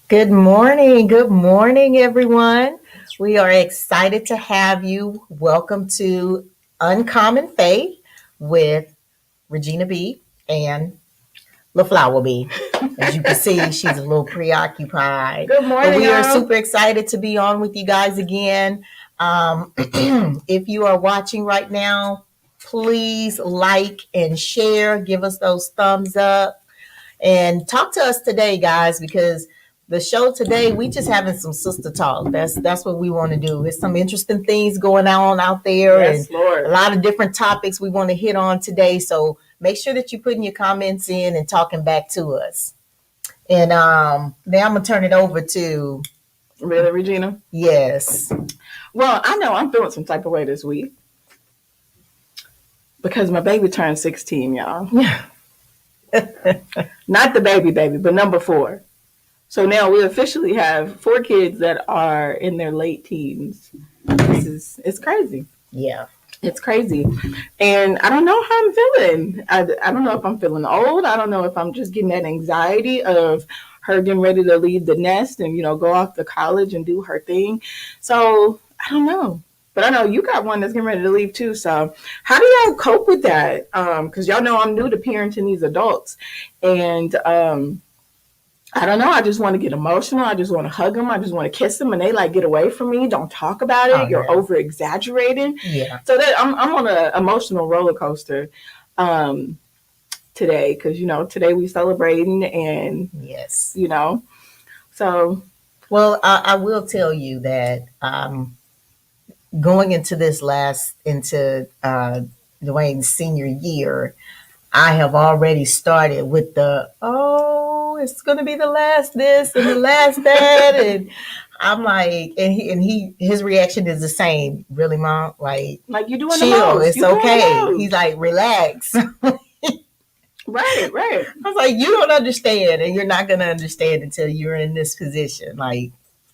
Good morning. Good morning, everyone. We are excited to have you. Welcome to Uncommon Faith with Regina B and LaFlower B. As you can see, she's a little preoccupied. Good morning, but we are y'all. super excited to be on with you guys again. If you are watching right now, please like and share. Give us those thumbs up and talk to us today, guys, because the show today, we just having some sister talk. That's what we want to do. There's some interesting things going on out there, Yes, and Lord. a lot of different topics we want to hit on today. So make sure that you're putting your comments in and talking back to us. And now I'm gonna turn it over to Really, Regina? yes. Well, I know I'm feeling some type of way this week because my baby turned 16, y'all. Not the baby, but number 4. So now we officially have 4 kids that are in their late teens. It's crazy. Yeah. It's crazy. And I don't know how I'm feeling. I don't know if I'm feeling old. I don't know if I'm just getting that anxiety of her getting ready to leave the nest and, go off to college and do her thing. So I don't know. But I know you got one that's getting ready to leave too. So how do y'all cope with that? Because y'all know I'm new to parenting these adults. And I don't know. I just want to get emotional. I just want to hug them. I just want to kiss them, and they like get away from me. Don't talk about it. Oh, You're yeah. over exaggerating. Yeah. So that I'm on an emotional roller coaster today because today we celebrating and Yes. So Well, I will tell you that going into Dwayne's senior year, I have already started with it's going to be the last this and the last that, and I'm like, his reaction is the same. Really, mom? Like you doing the chill. most. It's You doing the okay. most. He's like, relax. Right. I was like, you don't understand, and you're not going to understand until you're in this position. Like,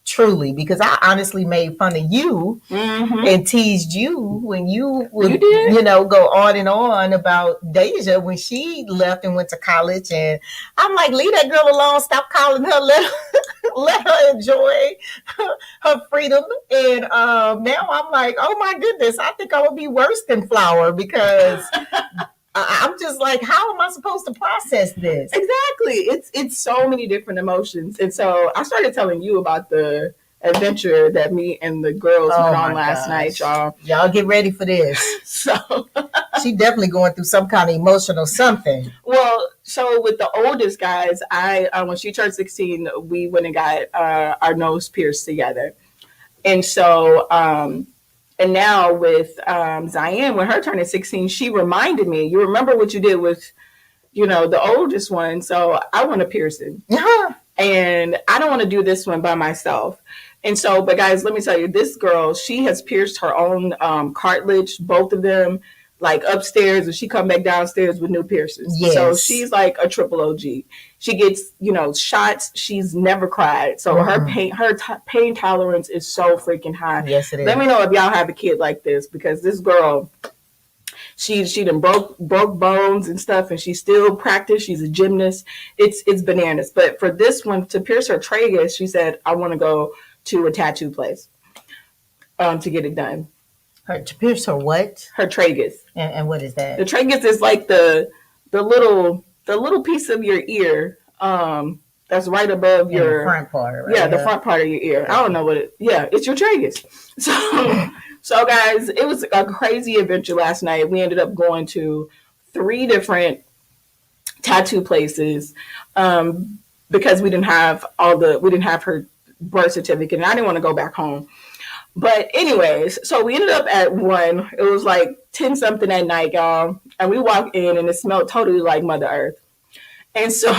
truly, because I honestly made fun of you and teased you when you would, You did? go on and on about Deja when she left and went to college. And I'm like, leave that girl alone. Stop calling her. Let her enjoy her freedom. And now I'm like, oh my goodness, I think I would be worse than Flower because I'm just like, how am I supposed to process this? Exactly. It's so many different emotions. And so I started telling you about the adventure that me and the girls went on last night, y'all. Y'all get ready for this. So she definitely going through some kind of emotional something. Well, so with the oldest guys, I when she turned 16, we went and got our nose pierced together. And so and now with Zion, when her turning 16, she reminded me, you remember what you did with, the oldest one. So I want a piercing. And I don't want to do this one by myself. And so, but guys, let me tell you, this girl, she has pierced her own cartilage, both of them, like upstairs, and she come back downstairs with new piercings. Yes. So she's like a triple OG. She gets, shots. She's never cried. So her pain tolerance is so freaking high. Yes, it is. Let me know if y'all have a kid like this, because this girl, she done broke bones and stuff, and she still practiced. She's a gymnast. It's bananas. But for this one, to pierce her tragus, she said, I want to go to a tattoo place to get it done. To pierce her what? Her tragus. And what is that? The tragus is like the little piece of your ear that's right above your front part, right? Yeah, the front part of your ear. I don't know what it. Yeah, it's your tragus. So guys, it was a crazy adventure last night. We ended up going to 3 different tattoo places because we didn't have her birth certificate, and I didn't want to go back home. But anyways, so we ended up at one. It was like 10 something at night, y'all, and we walked in and it smelled totally like Mother Earth. And so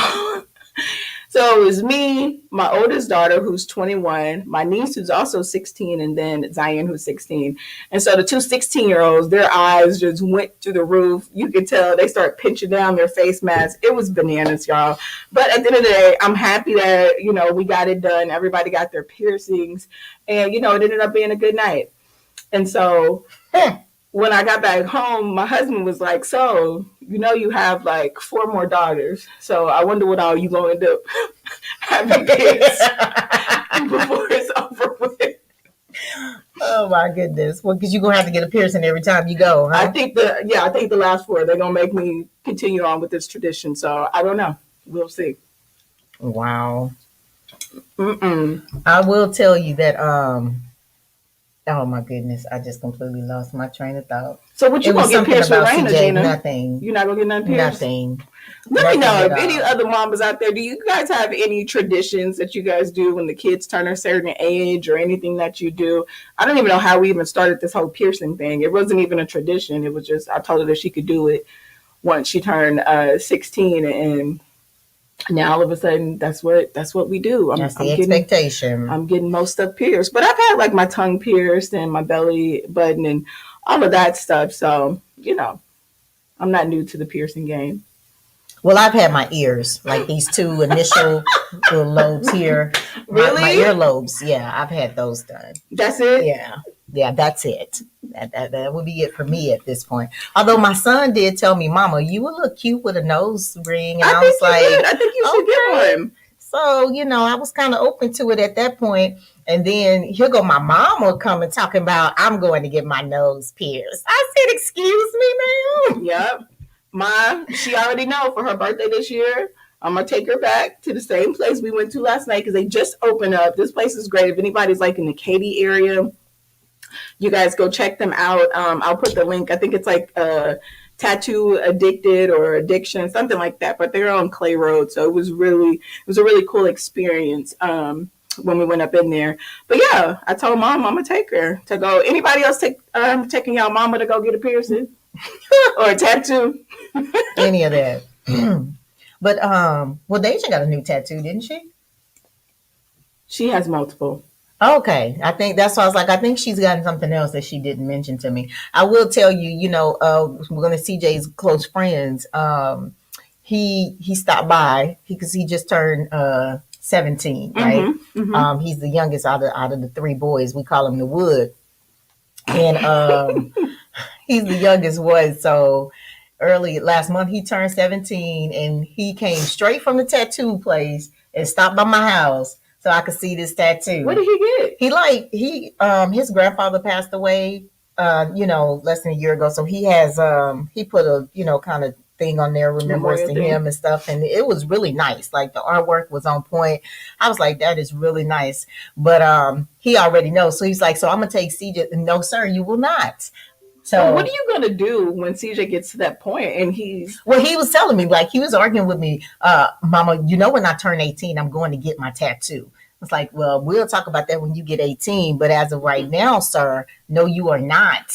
So it was me, my oldest daughter, who's 21, my niece, who's also 16, and then Zion, who's 16. And so the 2 16-year-olds, their eyes just went through the roof. You could tell they start pinching down their face masks. It was bananas, y'all. But at the end of the day, I'm happy that, we got it done. Everybody got their piercings. And, it ended up being a good night. And so when I got back home, my husband was like, "So, you have like 4 more daughters. So I wonder what all you going to end up having kids before it's over with." Oh my goodness. Well, because you're gonna have to get a piercing every time you go, huh? I think the last 4 they're gonna make me continue on with this tradition. So I don't know. We'll see. Wow. Mm-mm. I will tell you that oh my goodness, I just completely lost my train of thought. So what you It was gonna get something pierced with about Raina, CJ. Gina? Nothing. You're not gonna get nothing pierced? Nothing. Let me know Nothing if at any all. other mamas out there, do you guys have any traditions that you guys do when the kids turn a certain age or anything that you do? I don't even know how we even started this whole piercing thing. It wasn't even a tradition. It was just, I told her that she could do it once she turned 16, and now all of a sudden that's what we do. That's the expectation. I'm getting most stuff pierced, but I've had like my tongue pierced and my belly button and all of that stuff. So, I'm not new to the piercing game. Well, I've had my ears, like these 2 initial little lobes here. Really? My earlobes. Yeah, I've had those done. That's it? Yeah, that's it. That would be it for me at this point. Although my son did tell me, "Mama, you would look cute with a nose ring," and I was like, I think you should get one. So, I was kind of open to it at that point. And then here go my mom will come and talking about, "I'm going to get my nose pierced." I said, "Excuse me, ma'am." Yep. She already know for her birthday this year, I'm going to take her back to the same place we went to last night because they just opened up. This place is great. If anybody's like in the Katy area, you guys go check them out. I'll put the link. I think it's like Tattoo Addicted or Addiction, something like that. But they're on Clay Road. So it was a really cool experience when we went up in there. But yeah, I told Mom I'm going to take her to go. Anybody else taking y'all mama to go get a piercing? Or a tattoo? Any of that. But well, Deja got a new tattoo, didn't she? She has multiple. Okay, I think that's why I was like, I think she's gotten something else that she didn't mention to me. I will tell you, we're gonna CJ's close friends. He stopped by because he just turned 17, right? Mm-hmm, mm-hmm. He's the youngest out of the 3 boys. We call him the Wood, and he's the youngest one. So early last month he turned 17, and he came straight from the tattoo place and stopped by my house so I could see this tattoo. What did he get? His grandfather passed away less than a year ago, so he has he put a kind of thing on there, remembrance to him and stuff, and it was really nice. Like the artwork was on point. I was like, that is really nice. But he already knows, so he's like, so I'm gonna take CJ. No, sir, you will not. So what are you gonna do when CJ gets to that point and he was telling me, like, he was arguing with me, Mama, when I turn 18, I'm going to get my tattoo. It's like, well, we'll talk about that when you get 18, but as of right now, sir, no, you are not.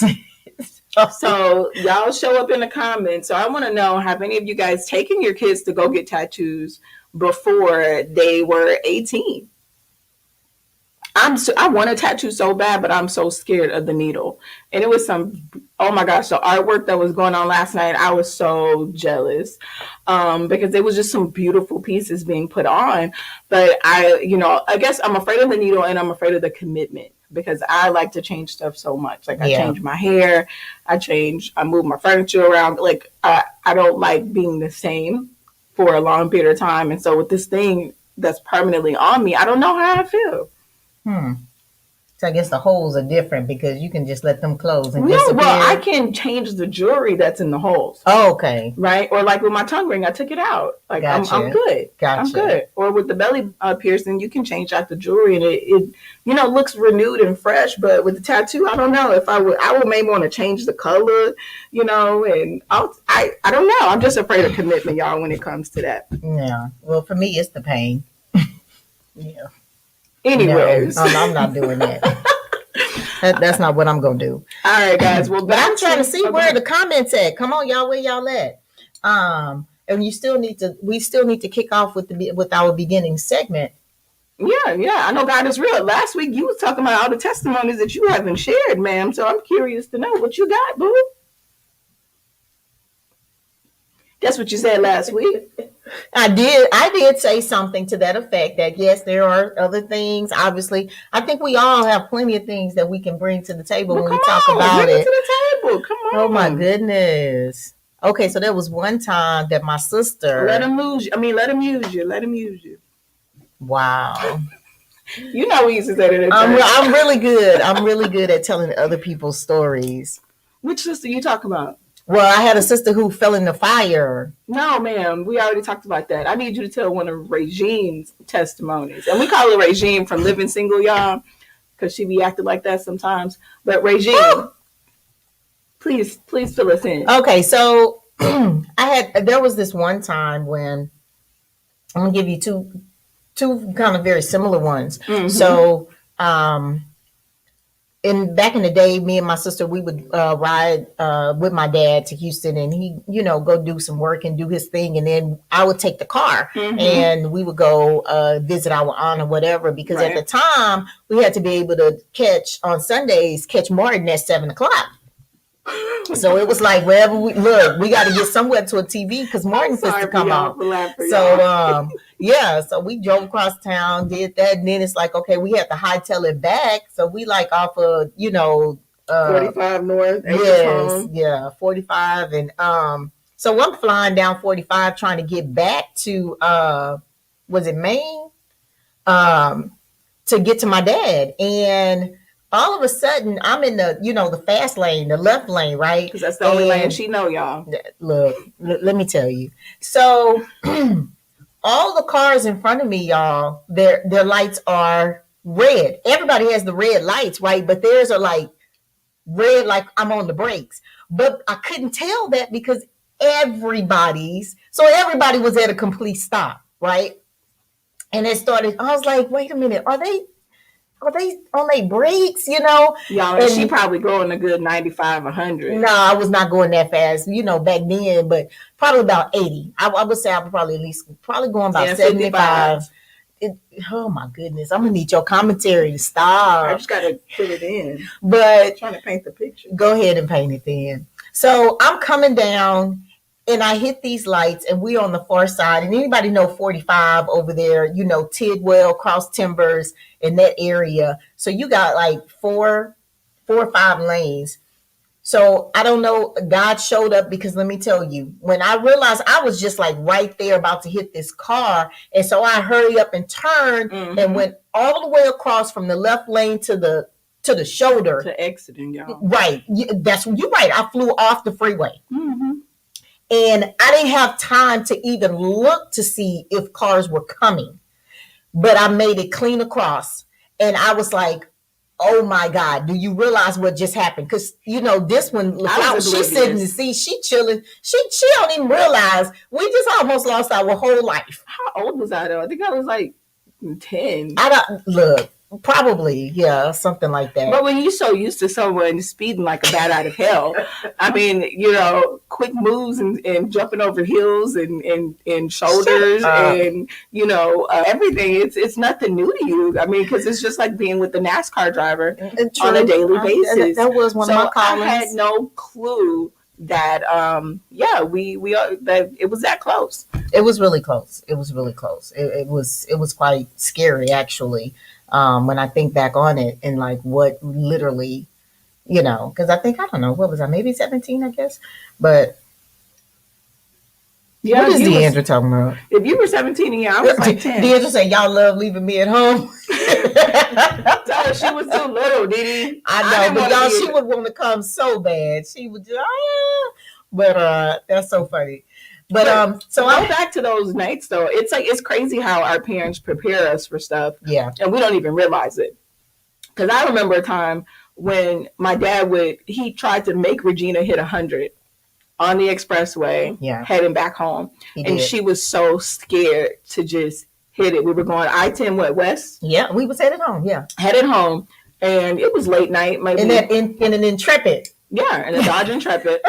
So y'all show up in the comments. So I want to know, have any of you guys taken your kids to go get tattoos before they were 18? I want a tattoo so bad, but I'm so scared of the needle. And it was oh my gosh, the artwork that was going on last night, I was so jealous because there was just some beautiful pieces being put on. But I guess I'm afraid of the needle and I'm afraid of the commitment because I like to change stuff so much. Like I change my hair, I move my furniture around. Like I don't like being the same for a long period of time. And so with this thing that's permanently on me, I don't know how I feel. So I guess the holes are different because you can just let them close and disappear. Well, I can change the jewelry that's in the holes. Oh, okay. Right? Or like with my tongue ring, I took it out. Like gotcha. I'm good. Gotcha. I'm good. Or with the belly piercing, you can change out the jewelry and it looks renewed and fresh. But with the tattoo, I don't know if I would maybe want to change the color, and I don't know. I'm just afraid of commitment, y'all, when it comes to that. Yeah. Well, for me, it's the pain. Yeah. Anyways, no, I'm not doing that. That's not what I'm gonna do. All right, guys. Well, but I'm trying to see where the comments at. Come on, y'all, where y'all at? And we still need to kick off with our beginning segment. Yeah. I know God is real. Last week you was talking about all the testimonies that you haven't shared, ma'am. So I'm curious to know what you got, boo. That's what you said last week. I did say something to that effect that yes, there are other things. Obviously, I think we all have plenty of things that we can bring to the table Well, when come we talk on, about bring it it. to the table. Come Oh my on. goodness. Okay, so there was one time that my sister. Let him lose you. I mean, let him use you. Let him use you. Wow. You know we used to say that at church. I'm really good. I'm really good at telling other people's stories. Which sister you talking about? Well, I had a sister who fell in the fire. No, ma'am. We already talked about that. I need you to tell one of Regine's testimonies. And we call her Regine from Living Single, y'all, because she be acting like that sometimes. But Regine, please fill us in. Okay, so there was this one time when I'm gonna give you two kind of very similar ones. Mm-hmm. So back in the day, me and my sister, we would ride with my dad to Houston, and he, go do some work and do his thing, and then I would take the car, and we would go visit our aunt or whatever. Because at the time, we had to be able to catch Martin at 7:00. So it was like wherever we look, we got to get somewhere to a TV because Martin was to come out. So so we drove across town, did that, and then it's like, okay, we had to hightail it back. So we like off of 45 North. Yes, 45, and so I'm flying down 45 trying to get back to was it Maine, to get to my dad, and all of a sudden I'm in the fast lane, the left lane, right? Because that's the only lane she know, y'all. Look, let me tell you. So all the cars in front of me, y'all, their lights are red. Everybody has the red lights, right? But theirs are like red, like I'm on the brakes. But I couldn't tell that because everybody was at a complete stop, right? And I was like, wait a minute, are they on their brakes, Y'all, and she probably going a good 95, 100. No, I was not going that fast, back then, but probably about 80. I would say I would probably going about 75. Oh my goodness, I'm gonna need your commentary to stop. I just gotta put it in. But I'm trying to paint the picture. Go ahead and paint it then. So I'm coming down and I hit these lights, and we're on the far side. And anybody know 45 over there, Tidwell, Cross Timbers, in that area. So you got like four or five lanes. So I don't know, God showed up, because let me tell you, when I realized I was just like right there about to hit this car, and so I hurry up and turned and went all the way across from the left lane to the shoulder. To exiting, y'all. Right. You're right. I flew off the freeway. And I didn't have time to even look to see if cars were coming, but I made it clean across. And I was like, oh my God, do you realize what just happened? Because, this one, LaFlower, she's sitting in the seat, she chilling. She don't even realize we just almost lost our whole life. How old was I though? I think I was like 10. Probably, yeah, something like that. But when you're so used to someone speeding like a bat out of hell, I mean, quick moves and jumping over hills and shoulders and, everything. It's nothing new to you. I mean, because it's just like being with the NASCAR driver on a daily basis. That was one of my callings. I had no clue that that it was that close. It was really close. It was quite scary, actually. When I think back on it, and like what literally, because I don't know, what was I, maybe 17, I guess. But what is Deandra talking about? If you were 17 and I was like 10. Deandra said, y'all love leaving me at home. Tell her she was too little, Didi. I know, but y'all, she would want to come so bad. She would just, but that's so funny. But so go back to those nights though. It's crazy how our parents prepare us for stuff. Yeah. And we don't even realize it. Because I remember a time when my dad he tried to make Regina hit 100 on the expressway, heading back home. And she was so scared to just hit it. We were going I-10 west. Yeah, we was headed home. Yeah. Headed home. And it was late night. Maybe. In an Intrepid. Yeah, in a Dodge Intrepid.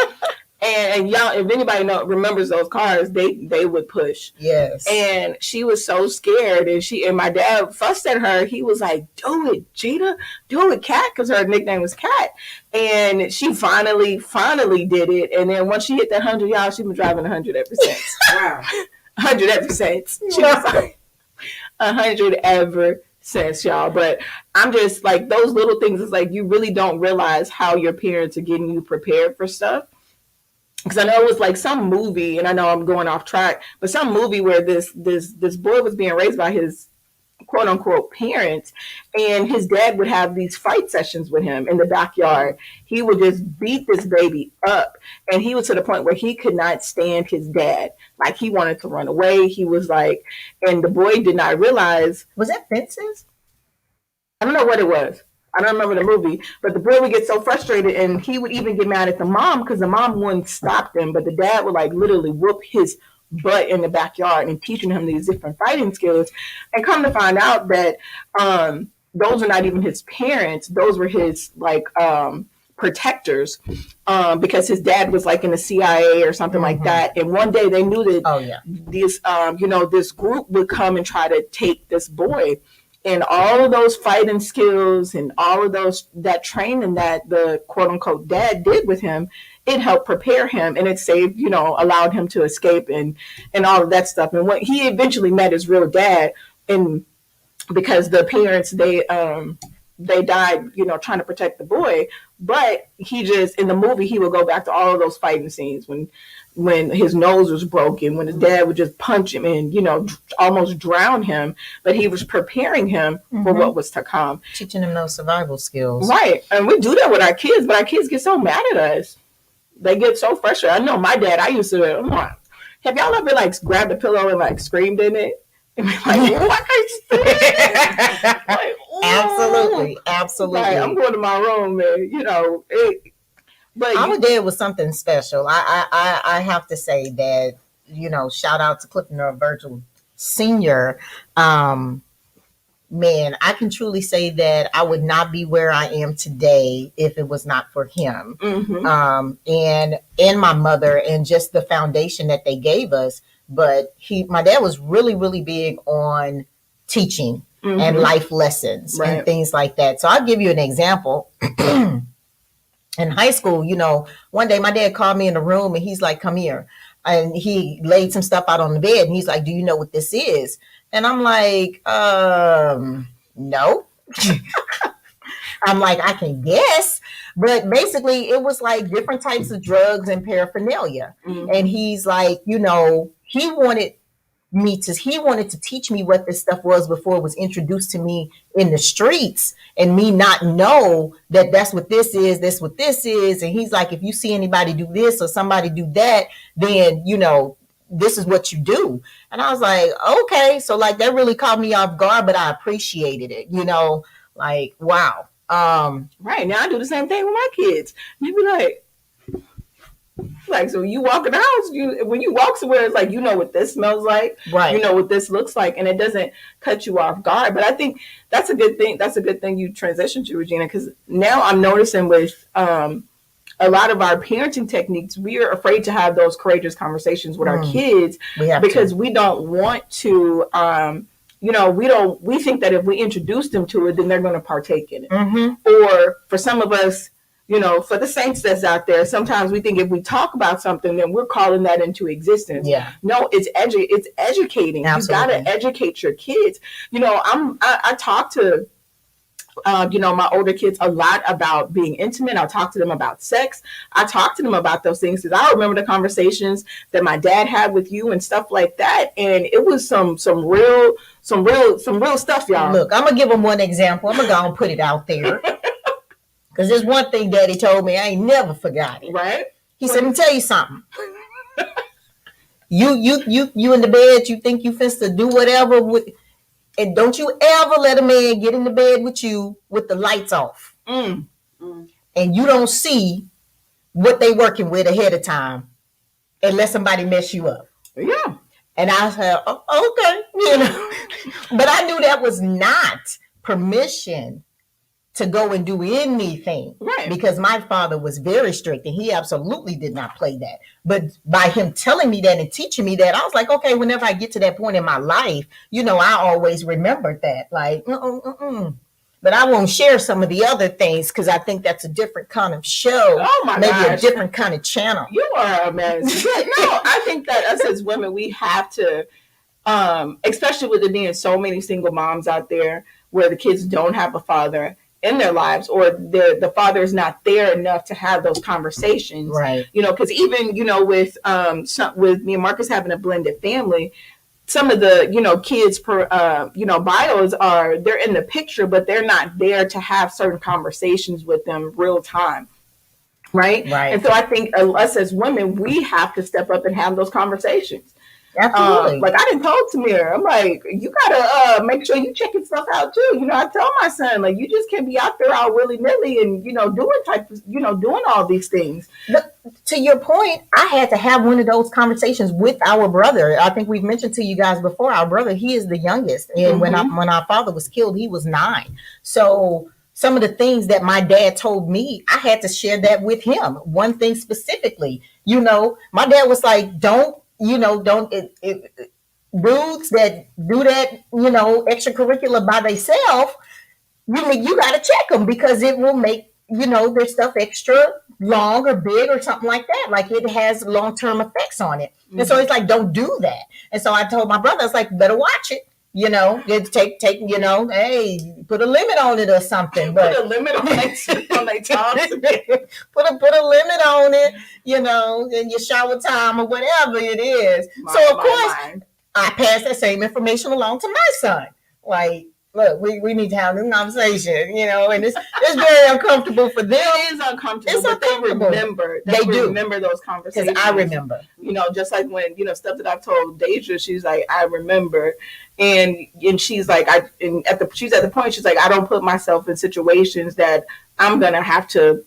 And y'all, if anybody remembers those cars, they would push. Yes. And she was so scared, and my dad fussed at her. He was like, "Do it, Gina, do it, Cat," because her nickname was Cat. And she finally did it. And then once she hit that 100, y'all, she been driving 100 ever since. Wow. 100%. She was like 100%, y'all. But I'm just like, those little things, it's like you really don't realize how your parents are getting you prepared for stuff. Because I know it was like some movie, and I know I'm going off track, but some movie where this boy was being raised by his quote unquote parents, and his dad would have these fight sessions with him in the backyard. He would just beat this baby up, and he was to the point where he could not stand his dad. Like, he wanted to run away. He was like, and the boy did not realize. Was that Fences? I don't know what it was. I don't remember the movie, but the boy would get so frustrated, and he would even get mad at the mom because the mom wouldn't stop them, but the dad would like literally whoop his butt in the backyard and teaching him these different fighting skills. And come to find out that those are not even his parents; those were his like protectors, because his dad was like in the CIA or something like that. And one day they knew that this this group would come and try to take this boy. And all of those fighting skills and all of that training that the quote unquote dad did with him, it helped prepare him, and it saved, allowed him to escape and all of that stuff. And when he eventually met his real dad, and because the parents, they died, trying to protect the boy, but he just, in the movie, he would go back to all of those fighting scenes when his nose was broken, when his dad would just punch him and, almost drown him, but he was preparing him for what was to come. Teaching him those survival skills. Right. And we do that with our kids, but our kids get so mad at us. They get so frustrated. I know my dad, I used to, have y'all ever like grabbed a pillow and like screamed in it? And be like, why can't you say that? Like, Absolutely. Like, I'm going to my room, man. But our dad was something special. I have to say that, shout out to Clifton or Virgil Sr. Man, I can truly say that I would not be where I am today if it was not for him. And my mother, and just the foundation that they gave us. But my dad was really, really big on teaching and life lessons and things like that. So I'll give you an example. In high school, one day my dad called me in the room and he's like, come here. And he laid some stuff out on the bed and he's like, do you know what this is? And I'm like, no. I'm like, I can guess. But basically it was like different types of drugs and paraphernalia. And he's like, he wanted to teach me what this stuff was before it was introduced to me in the streets, and me not know that that's what this is. And he's like, if you see anybody do this or somebody do that, then, this is what you do. And I was like, okay. So like, that really caught me off guard, but I appreciated it, like, wow. Right. Now I do the same thing with my kids. They be like, so you walk in the house, when you walk somewhere, it's like, what this smells like, right? What this looks like, and it doesn't cut you off guard. But I think that's a good thing. That's a good thing you transitioned to, Regina, because now I'm noticing with a lot of our parenting techniques, we are afraid to have those courageous conversations with our kids because we don't want to. We think that if we introduce them to it, then they're going to partake in it. Or for some of us, for the saints that's out there, sometimes we think if we talk about something, then we're calling that into existence. Yeah. No, it's educating. Absolutely. You got to educate your kids. I talk to, my older kids a lot about being intimate. I'll talk to them about sex. I talk to them about those things because I remember the conversations that my dad had with you and stuff like that. And it was some real stuff, y'all. Look, I'm going to give them one example. I'm going to go and put it out there. Because there's one thing Daddy told me, I ain't never forgot it. Right? He said, let me tell you something. You in the bed, you think you finna do whatever and don't you ever let a man get in the bed with you with the lights off. And you don't see what they working with ahead of time unless somebody mess you up. Yeah. And I said, okay, but I knew that was not permission to go and do anything. Right. Because my father was very strict and he absolutely did not play that. But by him telling me that and teaching me that, I was like, okay, whenever I get to that point in my life, I always remembered that. Like, but I won't share some of the other things because I think that's a different kind of show. Oh my maybe gosh. a different kind of channel. You are a mess. But no, I think that us as women, we have to, especially with there being so many single moms out there where the kids don't have a father in their lives, or the father is not there enough to have those conversations. Right. Because even with with me and Marcus having a blended family, some of the kids per bios they're in the picture, but they're not there to have certain conversations with them real time. Right. Right. And so I think us as women, we have to step up and have those conversations. Absolutely. Like I didn't told Tamir, I'm like, you gotta make sure you checking stuff out too. I tell my son, like, you just can't be out there all willy nilly and doing all these things. But to your point, I had to have one of those conversations with our brother. I think we've mentioned to you guys before. Our brother, he is the youngest, and when our father was killed, he was 9. So some of the things that my dad told me, I had to share that with him. One thing specifically, my dad was like, don't dudes that do that, extracurricular by themselves, you got to check them because it will make, their stuff extra long or big or something like that. Like it has long-term effects on it. And so it's like, don't do that. And so I told my brother, I was like, better watch it. Take, hey, put a limit on it or something. But put a limit on their talks. put a limit on it, in your shower time or whatever it is. So of course, I pass that same information along to my son. Like, look, we need to have this conversation, and it's very uncomfortable for them. It is uncomfortable. It's uncomfortable. They remember those conversations. Because I remember. Just like when, stuff that I've told Deja, she's like, I remember. And she's like, she's at the point, she's like, I don't put myself in situations that I'm going to have to,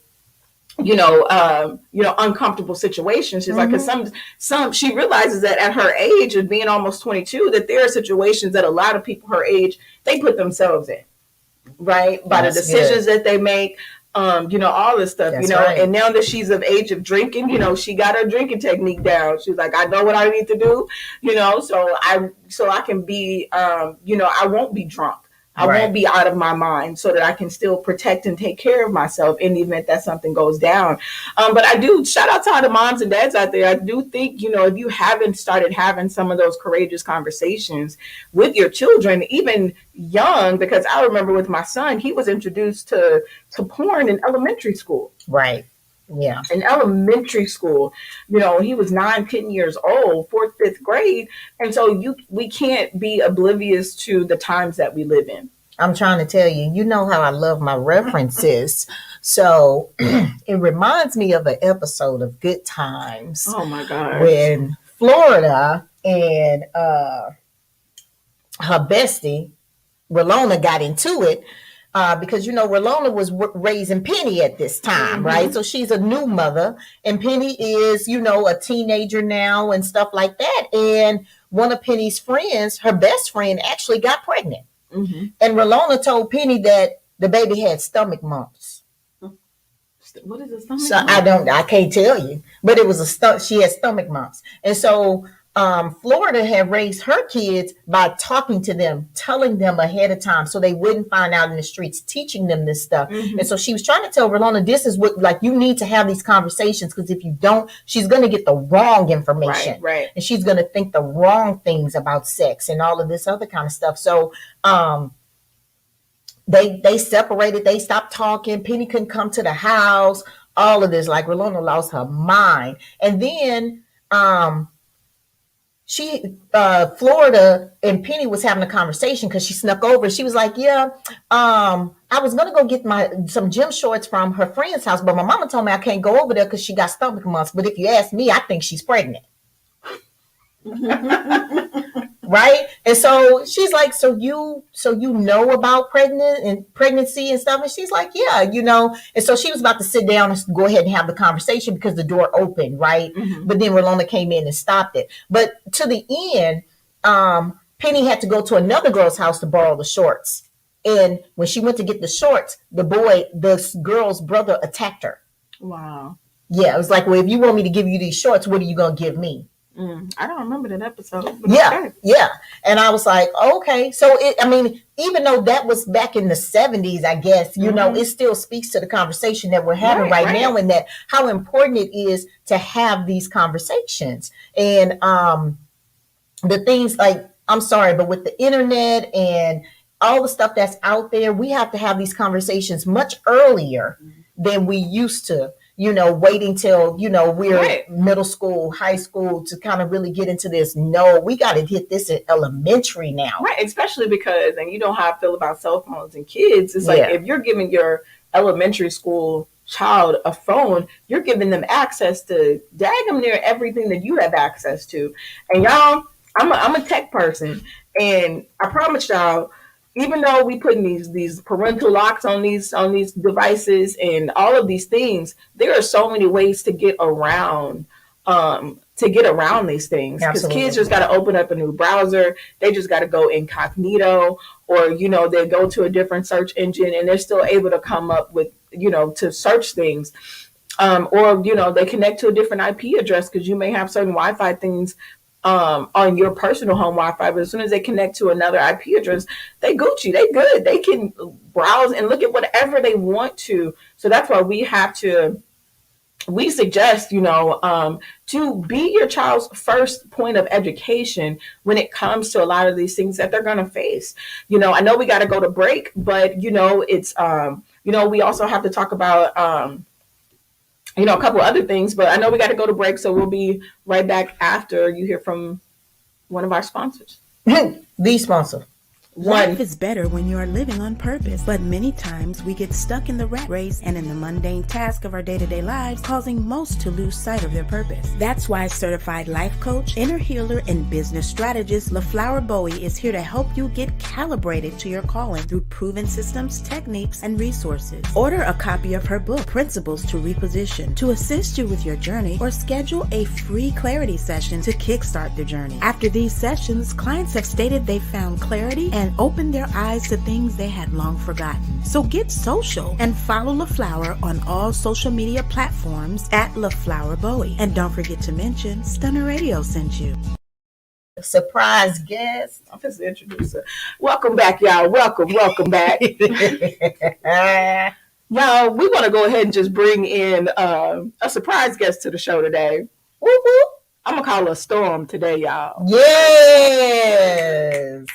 uncomfortable situations. She's like, because she realizes that at her age of being almost 22, that there are situations that a lot of people her age, they put themselves in, right? By the decisions that they make, all this stuff, right. And now that she's of age of drinking, she got her drinking technique down. She's like, I know what I need to do, so I can be, I won't be drunk. I won't be out of my mind so that I can still protect and take care of myself in the event that something goes down. But I do shout out to all the moms and dads out there. I do think, if you haven't started having some of those courageous conversations with your children, even young, because I remember with my son, he was introduced to porn in elementary school. Right. Yeah. In elementary school, he was 9, 10 years old, 4th, 5th grade. And so we can't be oblivious to the times that we live in. I'm trying to tell you, how I love my references. So it reminds me of an episode of Good Times. Oh my God. When Florida and her bestie, Rolona, got into it. Because, Rolona was raising Penny at this time, right? So she's a new mother, and Penny is, a teenager now and stuff like that. And one of Penny's friends, her best friend, actually got pregnant. And Rolona told Penny that the baby had stomach mumps. What is a stomach mump? I can't tell you, but it was she had stomach mumps. And so Florida had raised her kids by talking to them, telling them ahead of time so they wouldn't find out in the streets, teaching them this stuff. And so she was trying to tell Rolona, this is what, like, you need to have these conversations, because if you don't, she's going to get the wrong information. Right. And she's going to think the wrong things about sex and all of this other kind of stuff. So they separated, they stopped talking. Penny couldn't come to the house, all of this. Like, Rolona lost her mind. And then Florida and Penny was having a conversation because she snuck over. She was like, I was going to go get some gym shorts from her friend's house, but my mama told me I can't go over there because she got stomach mumps. But if you ask me, I think she's pregnant. Right? And so she's like, so you know about pregnancy and stuff? And she's like, yeah, And so she was about to sit down and go ahead and have the conversation because the door opened, right? But then Rolona came in and stopped it. But to the end, Penny had to go to another girl's house to borrow the shorts. And when she went to get the shorts, the girl's brother attacked her. Wow. Yeah, it was like, well, if you want me to give you these shorts, what are you going to give me? I don't remember that episode. But Yeah, okay. yeah. And I was like, okay. So I mean, even though that was back in the 70s, I guess, it still speaks to the conversation that we're having right now, and that how important it is to have these conversations. And the things like, I'm sorry, but with the internet and all the stuff that's out there, we have to have these conversations much earlier than we used to. Waiting till, we're middle school, high school to kind of really get into this. No, we got to hit this in elementary now. Right, especially because, and you know how I feel about cell phones and kids. It's like if you're giving your elementary school child a phone, you're giving them access to daggum near everything that you have access to. And y'all, I'm a tech person, and I promise y'all, even though we put these parental locks on these devices and all of these things, there are so many ways to get around these things, because kids just got to open up a new browser. They just got to go incognito, or they go to a different search engine and they're still able to come up with to search things. Or they connect to a different IP address, because you may have certain Wi-Fi things on your personal home Wi-Fi, but as soon as they connect to another IP address, they Gucci, they good. They can browse and look at whatever they want to. So that's why we suggest, to be your child's first point of education when it comes to a lot of these things that they're going to face. I know we got to go to break, but it's, we also have to talk about, a couple other things, but I know we got to go to break. So we'll be right back after you hear from one of our sponsors. The sponsor. Life is better when you are living on purpose, but many times we get stuck in the rat race and in the mundane task of our day-to-day lives, causing most to lose sight of their purpose. That's why certified life coach, inner healer, and business strategist LaFlower Bowie is here to help you get calibrated to your calling through proven systems, techniques, and resources. Order a copy of her book, Principles to Reposition, to assist you with your journey, or schedule a free clarity session to kickstart the journey. After these sessions, clients have stated they found clarity and opened their eyes to things they had long forgotten. So get social and follow LaFlower on all social media platforms at LaFlower Bowie. And don't forget to mention Stunner Radio sent you. Surprise guest. I'm just the introducer. Welcome back, y'all. Welcome back. Y'all, we want to go ahead and just bring in a surprise guest to the show today. Whoop, whoop. I'm going to call her Storm today, y'all. Yes.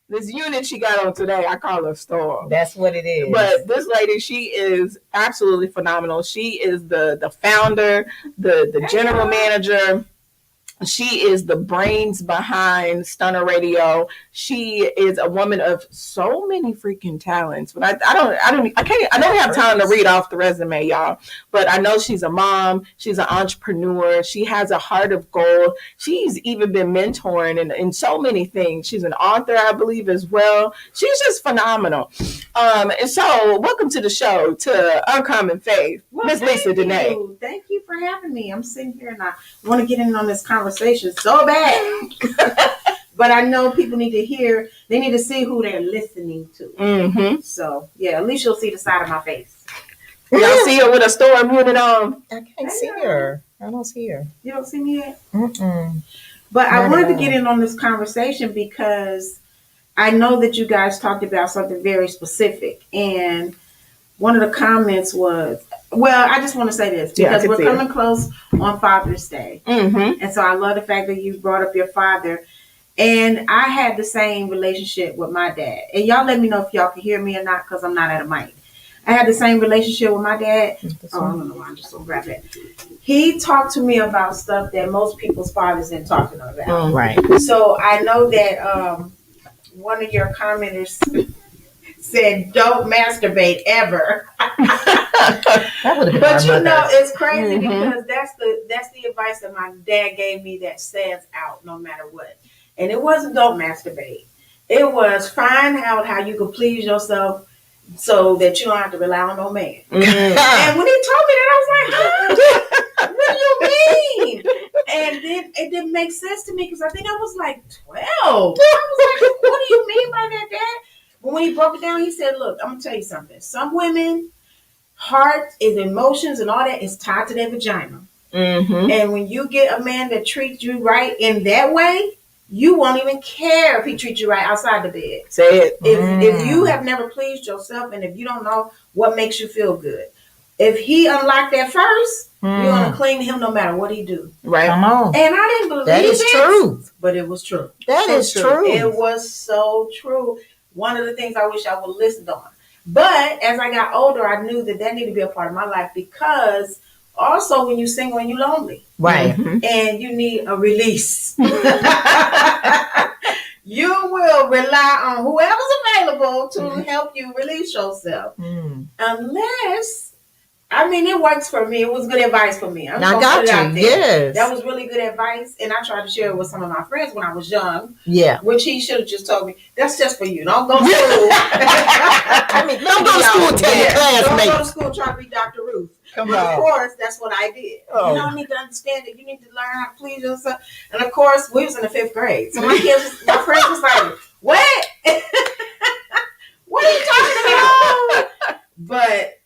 This unit she got on today, I call her Storm. That's what it is. But this lady, she is absolutely phenomenal. She is the founder, the general manager. She is the brains behind Stunner Radio. She is a woman of so many freaking talents. But I don't have time to read off the resume, y'all. But I know she's a mom. She's an entrepreneur. She has a heart of gold. She's even been mentoring in so many things. She's an author, I believe, as well. She's just phenomenal. And so, welcome to the show, to Uncommon Faith, Miss Lisa Dene. Thank you for having me. I'm sitting here and I want to get in on this conversation so bad. But I know people need to hear, they need to see who they're listening to. Mm-hmm. So, yeah, at least you'll see the side of my face. Y'all see her with a Storm unit on? I can't see her. I don't see her. You don't see me yet? Mm-mm. But I wanted to get in on this conversation because I know that you guys talked about something very specific. And one of the comments was, well, I just want to say this because we're coming close on Father's Day. Mm-hmm. And so I love the fact that you brought up your father. And I had the same relationship with my dad. And y'all let me know if y'all can hear me or not, because I'm not at a mic. I had the same relationship with my dad. Oh, I don't know why. I'm just going to grab it. He talked to me about stuff that most people's fathers didn't talk to them about. Right. So I know that one of your commenters said, "Don't masturbate ever." But you know, it's crazy because that's the advice that my dad gave me that stands out no matter what. And it wasn't don't masturbate. It was find out how you can please yourself so that you don't have to rely on no man. And when he told me that, I was like, huh? What do you mean? And then it didn't make sense to me because I think I was like 12. I was like, what do you mean by that, Dad? But when he broke it down, he said, look, I'm going to tell you something. Some women, heart is emotions and all that is tied to their vagina. And when you get a man that treats you right in that way, you won't even care if he treats you right outside the bed. Say it. If you have never pleased yourself and if you don't know what makes you feel good, if he unlocked that first, you're gonna cling to him no matter what he do. Right. Come on. And I didn't believe That is it, truth. but it was true. That is true. It was so true. One of the things I wish I would have listened on. But as I got older, I knew that needed to be a part of my life because also when you single and you're lonely. Right. And you need a release. You will rely on whoever's available to help you release yourself. Unless, I mean, it works for me. It was good advice for me. I got you. Yes. That was really good advice. And I tried to share it with some of my friends when I was young. Yeah. Which he should have just told me, that's just for you. Don't go to school. I mean, don't go to school and tell your Don't go to classmates. school trying to be Dr. Ruth. Come But on. of course, that's what I did. Oh. You don't need to understand it. You need to learn how to please yourself. And of course, we was in the 5th grade. So my friends was like, what? What are you talking about? But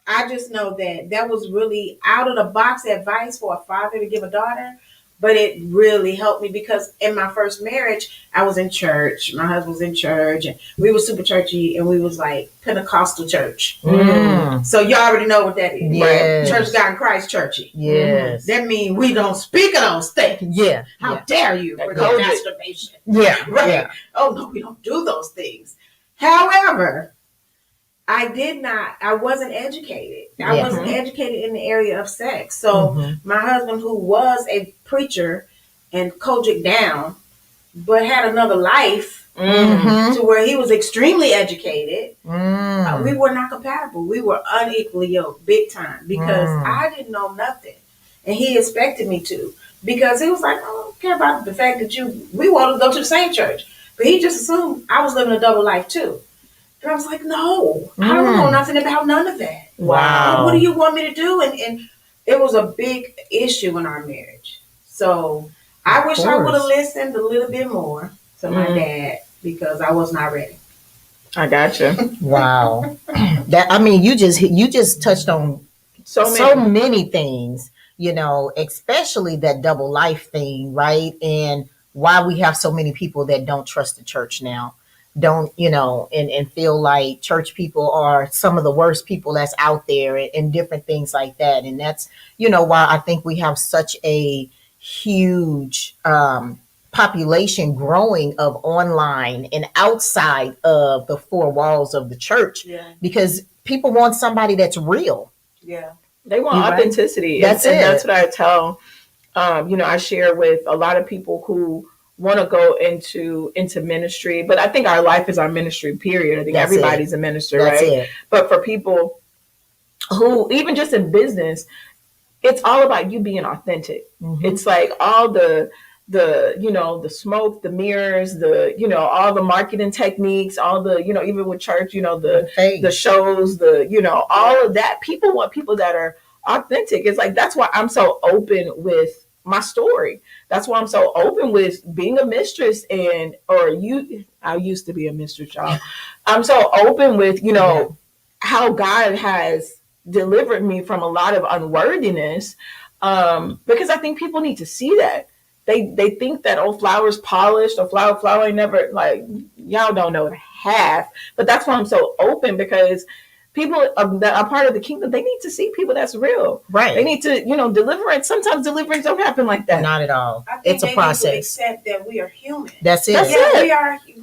I just know that was really out of the box advice for a father to give a daughter. But it really helped me because in my first marriage, I was in church. My husband was in church and we were super churchy and we was like Pentecostal church. So you already know what that is. Yes. Church God in Christ churchy. Yes. That means we don't speak of those things. Yeah. How dare you for COVID. masturbation? Yeah. Right. Yeah. Oh no, we don't do those things. However, I wasn't educated. I wasn't educated in the area of sex. So my husband, who was a preacher and Kojic down, but had another life to where he was extremely educated, we were not compatible. We were unequally yoked, big time, because I didn't know nothing. And he expected me to. Because he was like, I don't care about the fact that we want to go to the same church. But he just assumed I was living a double life too. And I was like, no, I don't know nothing about none of that. Wow. What do you want me to do? And it was a big issue in our marriage. So I wish I would have listened a little bit more to my dad because I was not ready. I got you. Wow. You just touched on so many things, especially that double life thing, right? And why we have so many people that don't trust the church now. Don't, and feel like church people are some of the worst people that's out there and different things like that. And that's, why I think we have such a huge population growing of online and outside of the four walls of the church because people want somebody that's real. Yeah. They want authenticity. That's and that's what I tell, I share with a lot of people who want to go into ministry, but I think our life is our ministry, period. I think everybody's a minister, right? But for people who, even just in business, it's all about you being authentic. It's like all the smoke, the mirrors, all the marketing techniques, all the, even with church, the shows, all of that. People want people that are authentic. It's like, that's why I'm so open with my story. That's why I'm so open with being a mistress I used to be a mistress, y'all. I'm so open with, how God has delivered me from a lot of unworthiness. Because I think people need to see that. They think that Flower's polished or flower ain't never, like, y'all don't know half. But that's why I'm so open, because people that are part of the kingdom, they need to see people that's real. Right. They need to, deliverance. Sometimes deliverance don't happen like that. Not at all. I think it's a process. Need to accept that we are human. That's it.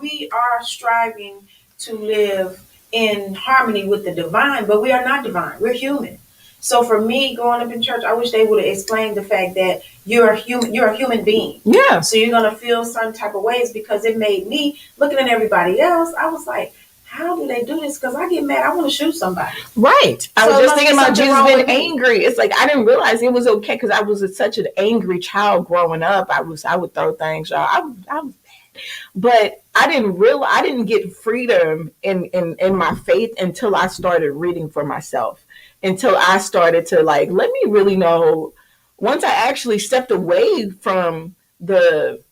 We are striving to live in harmony with the divine, but we are not divine. We're human. So for me, growing up in church, I wish they would have explained the fact that you're a human being. Yeah. So you're gonna feel certain type of ways, because it made me, looking at everybody else, I was like, how do they do this? Because I get mad. I want to shoot somebody. Right. I was just thinking about Jesus being angry. It's like, I didn't realize it was okay, because I was such an angry child growing up. I would throw things, y'all. I was bad. But I didn't get freedom in my faith until I started reading for myself. Until I started to, like, let me really know. Once I actually stepped away from the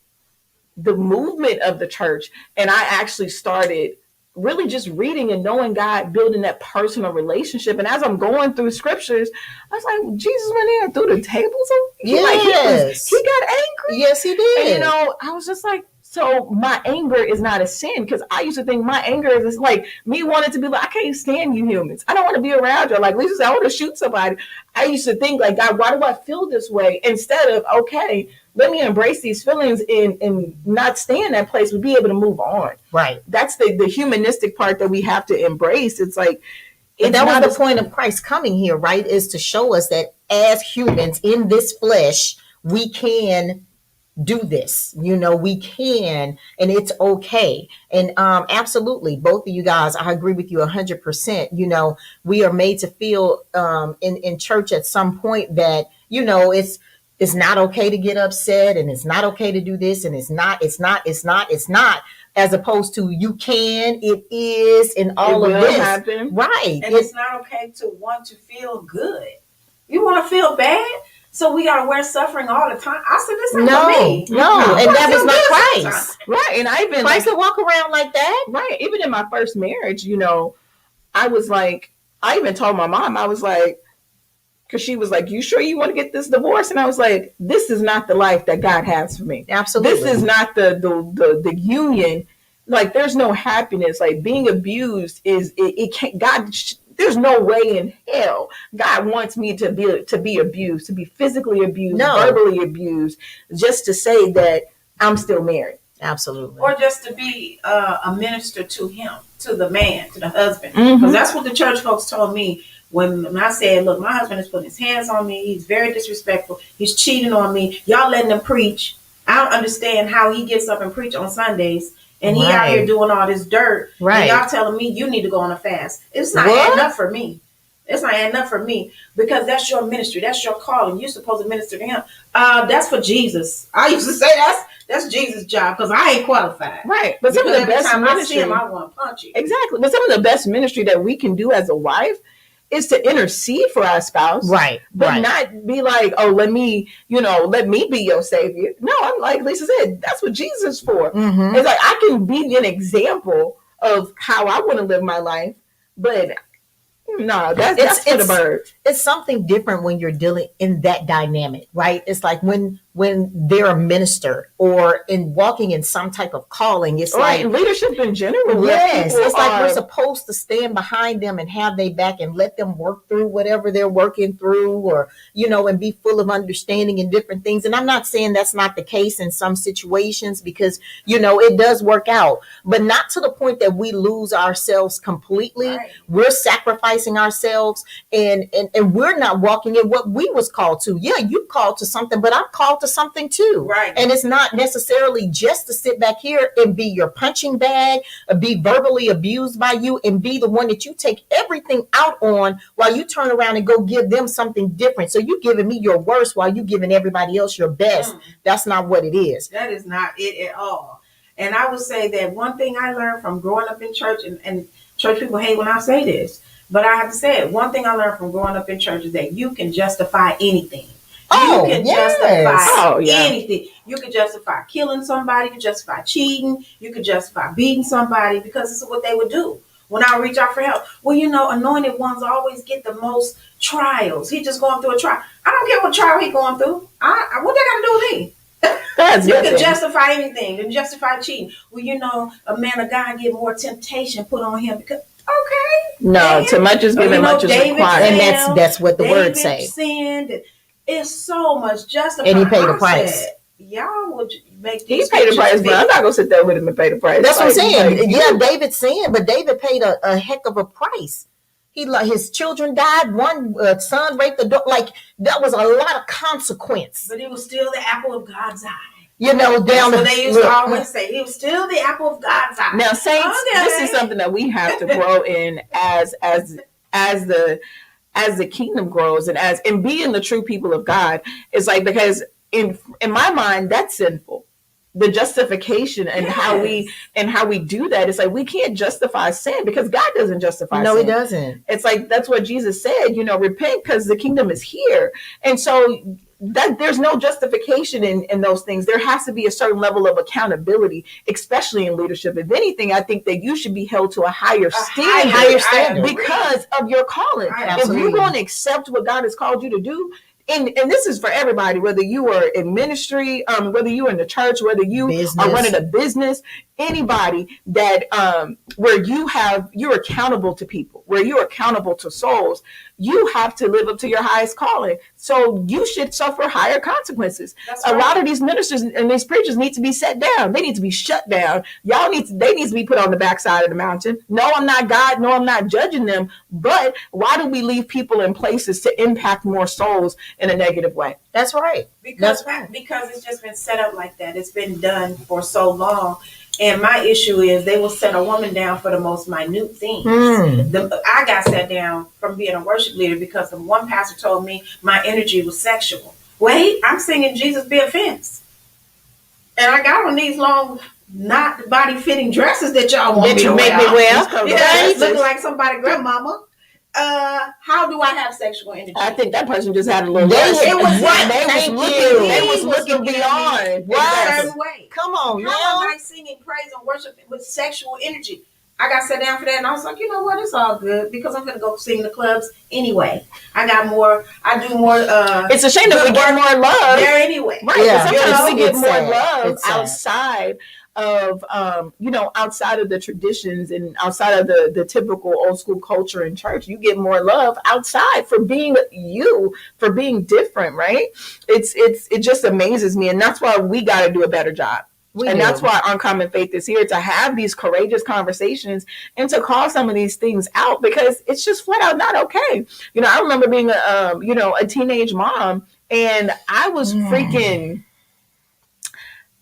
movement of the church, and I actually started really just reading and knowing God, building that personal relationship. And as I'm going through scriptures, I was like, Jesus went in and threw the tables. Yes. He got angry. Yes, he did. And I was just like, so my anger is not a sin, because I used to think my anger is like me wanting to be like, I can't stand you humans. I don't want to be around you. Like Lisa said, I want to shoot somebody. I used to think like, God, why do I feel this way? Instead of, okay, let me embrace these feelings and not stay in that place, but be able to move on. Right. That's the humanistic part that we have to embrace. It's like, and that was the point of Christ coming here, right? Is to show us that as humans in this flesh, we can do this, we can, and it's okay. And absolutely, both of you guys, I agree with you 100%. We are made to feel in church at some point that it's not okay to get upset, and it's not okay to do this, and it's not, as opposed to you can, it is, and all of this happen. Right. And it's not okay to want to feel good. You want to feel bad, so we gotta wear suffering all the time. I said, this ain't for me. No, and that was not Christ. Right. And I even Christ would walk around like that. Right. Even in my first marriage, I was like, I even told my mom, I was like, because she was like, you sure you want to get this divorce? And I was like, this is not the life that God has for me. Absolutely. This is not the union. Like, there's no happiness. Like, being abused it can't, God, there's no way in hell God wants me to be abused, to be physically abused, verbally abused, just to say that I'm still married. Absolutely. Or just to be a minister to him, to the man, to the husband. Because that's what the church folks told me when I said, look, my husband is putting his hands on me. He's very disrespectful. He's cheating on me. Y'all letting him preach. I don't understand how he gets up and preach on Sundays. And he out here doing all this dirt. Right. And y'all telling me you need to go on a fast. It's not adding up for me. It's not adding up for me, because that's your ministry. That's your calling. You're supposed to minister to him. That's for Jesus. I used to say that's Jesus' job, because I ain't qualified. Right. But some of the best ministry, I see him, I want to punch you. Exactly. But some of the best ministry that we can do as a wife is to intercede for our spouse. Right. But not be like, oh, let me be your savior. No, I'm like Lisa said, that's what Jesus is for. Mm-hmm. It's like, I can be an example of how I want to live my life, but no, that's for the birds. It's something different when you're dealing in that dynamic, right? It's like when they're a minister or in walking in some type of calling, it's like leadership in general. Yes, it's like we're supposed to stand behind them and have their back and let them work through whatever they're working through, or and be full of understanding and different things. And I'm not saying that's not the case in some situations, because it does work out, but not to the point that we lose ourselves completely. Right. We're sacrificing ourselves, and we're not walking in what we was called to. Yeah, you called to something, but I'm called to something too. Right. And it's not necessarily just to sit back here and be your punching bag, or be verbally abused by you, and be the one that you take everything out on, while you turn around and go give them something different. So you giving me your worst while you giving everybody else your best. That's not what it is. That is not it at all. And I would say that one thing I learned from growing up in church, and church people hate when I say this, but I have to say it. One thing I learned from growing up in church is that you can justify anything. You can justify anything. You can justify killing somebody. You can justify cheating. You can justify beating somebody, because this is what they would do when I reach out for help. Well, anointed ones always get the most trials. He just going through a trial. I don't care what trial he going through. What they got to do with me? You can justify anything. You can justify cheating. Well, a man of God get more temptation put on him because. Okay. No, too much is given, much is required. And that's what the word says. Sinned. It's so much justified. And he paid the price. Y'all would make these. He paid the price, but I'm not gonna sit there with him and pay the price. That's what I'm saying. Yeah, David sinned, but David paid a heck of a price. His children died. One son raped the dog. Like, that was a lot of consequence. But he was still the apple of God's eye. Down what they used to always say. He was still the apple of God's eye. Now, saints, this is something that we have to grow in as the kingdom grows, and being the true people of God. It's like, because in my mind, that's sinful. The justification and how we do that. It's like, we can't justify sin, because God doesn't justify sin. No, he doesn't. It's like, that's what Jesus said, repent because the kingdom is here. And so that there's no justification in those things. There has to be a certain level of accountability, especially in leadership. If anything, I think that you should be held to a higher standard because of your calling. If you're going to accept what God has called you to do, and this is for everybody, whether you are in ministry, whether you are in the church, whether you are running a business, anybody that where you're accountable to people, where you're accountable to souls, you have to live up to your highest calling. So you should suffer higher consequences. A lot of these ministers and these preachers need to be set down. They need to be shut down. They need to be put on the backside of the mountain. No, I'm not God. No, I'm not judging them. But why do we leave people in places to impact more souls in a negative way? That's right. Because it's just been set up like that. It's been done for so long. And my issue is they will set a woman down for the most minute things. I got set down from being a worship leader because the one pastor told me my energy was sexual. Wait, I'm singing Jesus Be Offense. And I got on these long, not body-fitting dresses that y'all want me to wear. Yeah, looking like somebody's grandmama. How do I have sexual energy? I think that person just had a little. They was looking beyond. Way. Come on, how am I singing praise and worship with sexual energy? I got set down for that, and I was like, you know what? It's all good because I'm gonna go sing in the clubs anyway. I do more. It's a shame that we get more love there anyway. Right? Yeah. Sometimes we get more love outside of outside of the traditions and outside of the typical old school culture in church. You get more love outside for being for being different, right? It just amazes me, and that's why we got to do a better job. That's why Uncommon Faith is here, to have these courageous conversations and to call some of these things out, because it's just flat out not okay. I remember being a teenage mom, and I was freaking.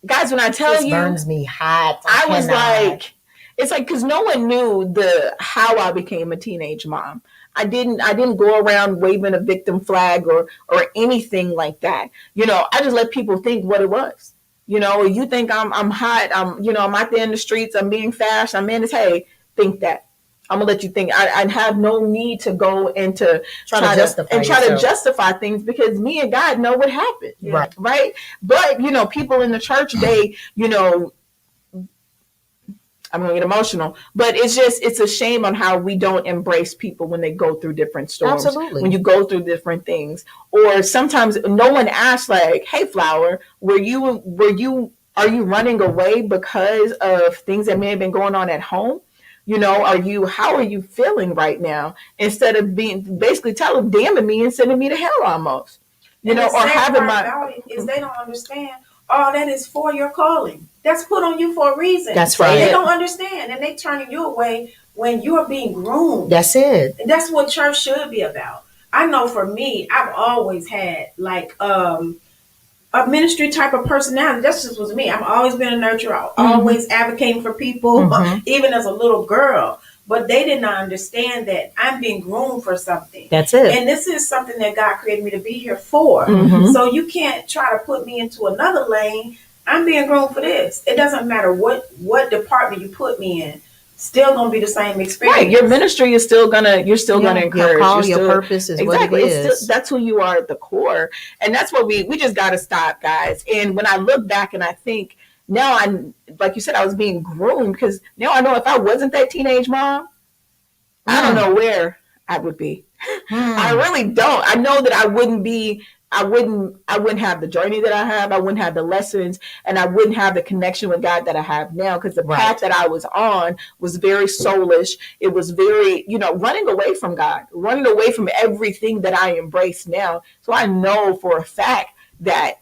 Guys, when I tell you, burns me hot. I was like, it's like, because no one knew how I became a teenage mom. I didn't go around waving a victim flag or anything like that. I just let people think what it was. You think I'm hot. I'm out there in the streets. I'm being fast. I'm in this. Hey, think that. I'm gonna let you think. I have no need to go into try to justify things, because me and God know what happened. Right. But people in the church, they, I'm gonna get emotional, but it's a shame on how we don't embrace people when they go through different storms. Absolutely. When you go through different things, or sometimes no one asks, like, "Hey, Flower, are you running away because of things that may have been going on at home? How are you feeling right now?" Instead of basically damning me and sending me to hell almost, or having is they don't understand. All that is for your calling. That's put on you for a reason. That's right. They don't understand, and they turning you away when you're being groomed. That's it. And that's what church should be about. I know for me, I've always had like a ministry type of personality. That's just was me. I've always been a nurturer, always advocating for people, even as a little girl. But they did not understand that I'm being groomed for something. That's it. And this is something that God created me to be here for. So you can't try to put me into another lane. I'm being groomed for this. It doesn't matter what department you put me in. Still gonna be the same experience. Right. Your ministry is still gonna encourage. Your call, your purpose is what it is. That's who you are at the core, and that's what we just got to stop, guys. And when I look back and I think, now like you said, I was being groomed, because now I know if I wasn't that teenage mom, I don't know where I would be. I really don't. I know that I wouldn't have the journey that I have. I wouldn't have the lessons, and I wouldn't have the connection with God that I have now, because the path that I was on was very soulish. It was very, running away from God, running away from everything that I embrace now. So I know for a fact that,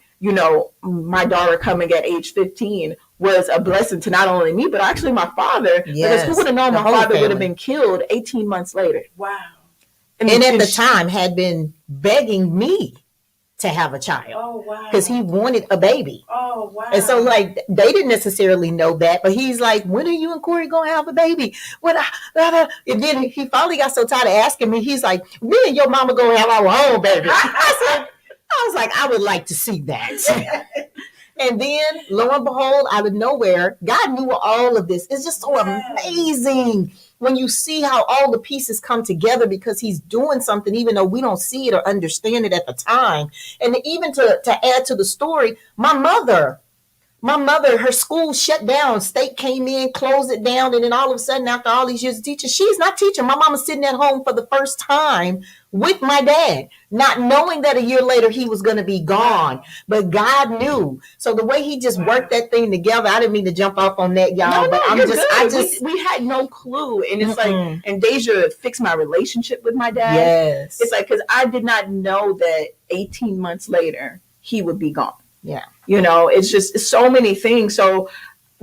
my daughter coming at age 15 was a blessing to not only me, but actually my father. Because who would have known my father would have been killed 18 months later. Wow. And at the time had been begging me to have a child. Oh, wow. Because he wanted a baby. Oh, wow. And so, like, they didn't necessarily know that, but he's like, when are you and Corey going to have a baby? And then he finally got so tired of asking me, he's like, me and your mama going to have our own baby. I was like, I would like to see that. And then, lo and behold, out of nowhere, God knew all of this. It's just so amazing when you see how all the pieces come together because he's doing something, even though we don't see it or understand it at the time. And even to add to the story, my mother, her school shut down. State came in, closed it down, and then all of a sudden, after all these years of teaching, she's not teaching. My mama's sitting at home for the first time with my dad, not knowing that a year later he was going to be gone. But God knew. So the way he just worked that thing together, I didn't mean to jump off on that, y'all. No, but we had no clue, and it's like, and Deja fixed my relationship with my dad. Yes, it's like because I did not know that 18 months later he would be gone. Yeah. It's so many things. So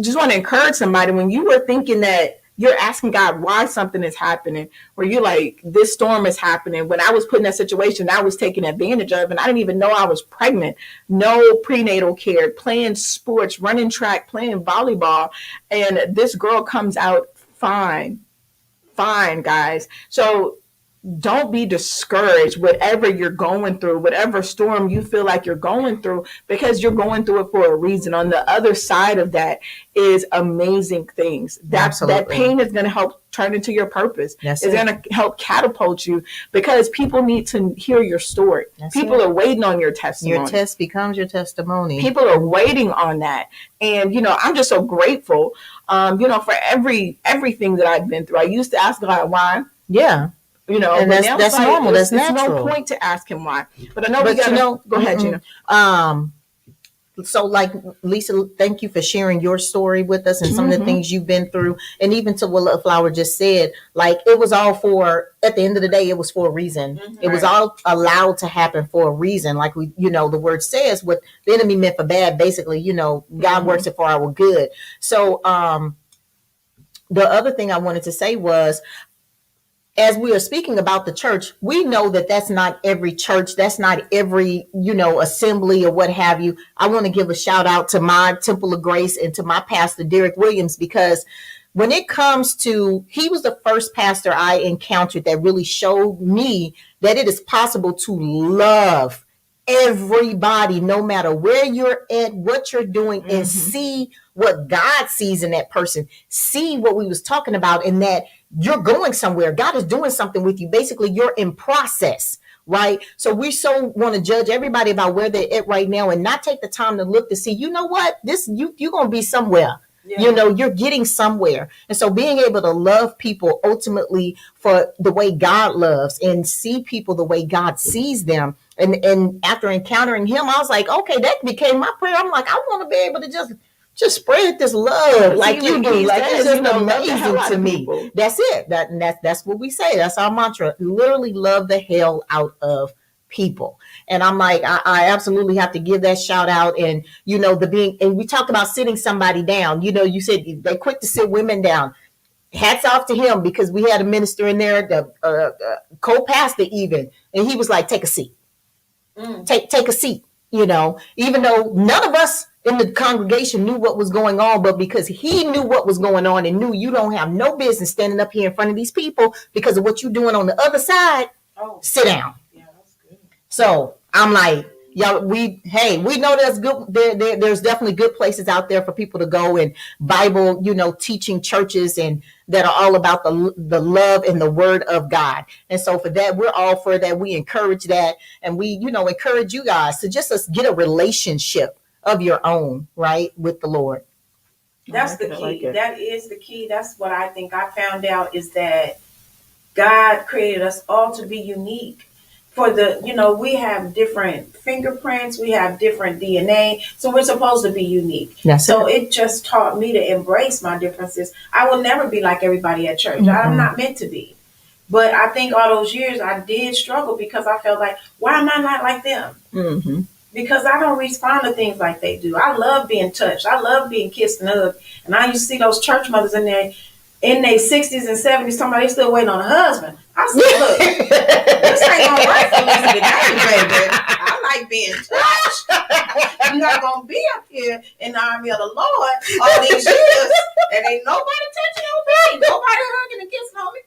just want to encourage somebody, when you were thinking that you're asking God why something is happening, or you're like, this storm is happening. When I was put in that situation, I was taken advantage of, and I didn't even know I was pregnant. No prenatal care, playing sports, running track, playing volleyball. And this girl comes out fine, guys. So don't be discouraged, whatever you're going through, whatever storm you feel like you're going through, because you're going through it for a reason. On the other side of that is amazing things. That pain is going to help turn into your purpose. It's going to help catapult you, because people need to hear your story. People are waiting on your testimony. Your test becomes your testimony. People are waiting on that. And, I'm just so grateful, for everything that I've been through. I used to ask God why. Yeah. And that's normal. That's natural. No point to ask him why. But I know go ahead, Gina. So like Lisa, thank you for sharing your story with us and some of the things you've been through. And even to what LaFlower just said, like it was all at the end of the day, it was for a reason. It was all allowed to happen for a reason. Like the word says, what the enemy meant for bad, basically, God works it for our good. So the other thing I wanted to say was, as we are speaking about the church, we know that that's not every church. That's not every, assembly or what have you. I want to give a shout out to my Temple of Grace and to my pastor, Derek Williams, because when it comes to, he was the first pastor I encountered that really showed me that it is possible to love everybody, no matter where you're at, what you're doing, and see what God sees in that person. See what we was talking about, in that you're going somewhere. God is doing something with you. Basically, you're in process, right? So we so want to judge everybody about where they're at right now and not take the time to look to see, you know what, you're going to be somewhere. Yeah. You're getting somewhere. And so being able to love people ultimately for the way God loves and see people the way God sees them. And after encountering him, I was like, okay, that became my prayer. I'm like, I want to be able to just spread this love like you do. Like it's just amazing to me. That's it. That's what we say. That's our mantra. Literally love the hell out of people. And I'm like, I absolutely have to give that shout out. And and we talked about sitting somebody down. You said they quick to sit women down. Hats off to him, because we had a minister in there, the co-pastor even, and he was like, take a seat. Take a seat. Even though none of us in the congregation knew what was going on, but because he knew what was going on and knew you don't have no business standing up here in front of these people because of what you're doing on the other side, sit down. Yeah, that's good. So I'm like, y'all, we know there's good. There's definitely good places out there for people to go, and Bible, teaching churches and that are all about the love and the word of God. And so for that, we're all for that. We encourage that, and we, encourage you guys to just get a relationship of your own, right, with the Lord. That's the key. That is the key. That's what I think I found out, is that God created us all to be unique. For we have different fingerprints, we have different DNA, so we're supposed to be unique. So it just taught me to embrace my differences. I will never be like everybody at church. I'm not meant to be. But I think all those years I did struggle, because I felt like, why am I not like them? Because I don't respond to things like they do. I love being touched. I love being kissed and hugged. And I used to see those church mothers in their 60s and 70s, talking about they still waiting on a husband. I said, look, this ain't gonna work for me today, baby. I like being touched. I'm not gonna be up here in the army of the Lord all these years, and ain't nobody touching on me, nobody hugging and kissing on me.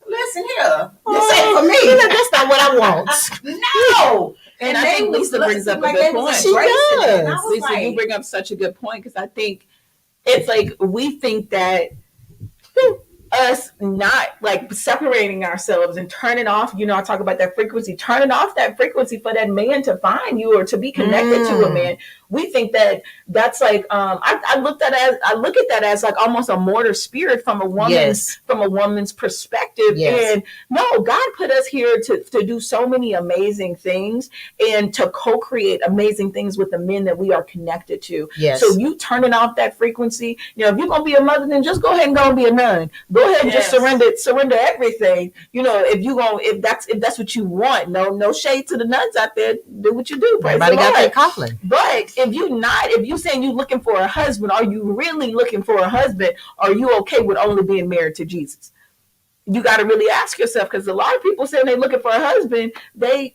Listen here, this ain't for me. That's not what I want. No. And I think Lisa brings up a good point. She does. Lisa, you bring up such a good point, because I think it's like we think that us not like separating ourselves and turning off, I talk about that frequency, turning off that frequency for that man to find you or to be connected to a man. We think that that's like, I look at that as like almost a mortar spirit from a woman's perspective. Yes. And no, God put us here to do so many amazing things and to co-create amazing things with the men that we are connected to. Yes. So you turning off that frequency, if you're gonna be a mother, then just go ahead and go and be a nun. Go ahead and just surrender everything. If that's what you want. No shade to the nuns out there. Do what you do. Everybody got their calling. But if you're saying you're looking for a husband, are you really looking for a husband? Are you okay with only being married to Jesus? You got to really ask yourself, because a lot of people saying they're looking for a husband, but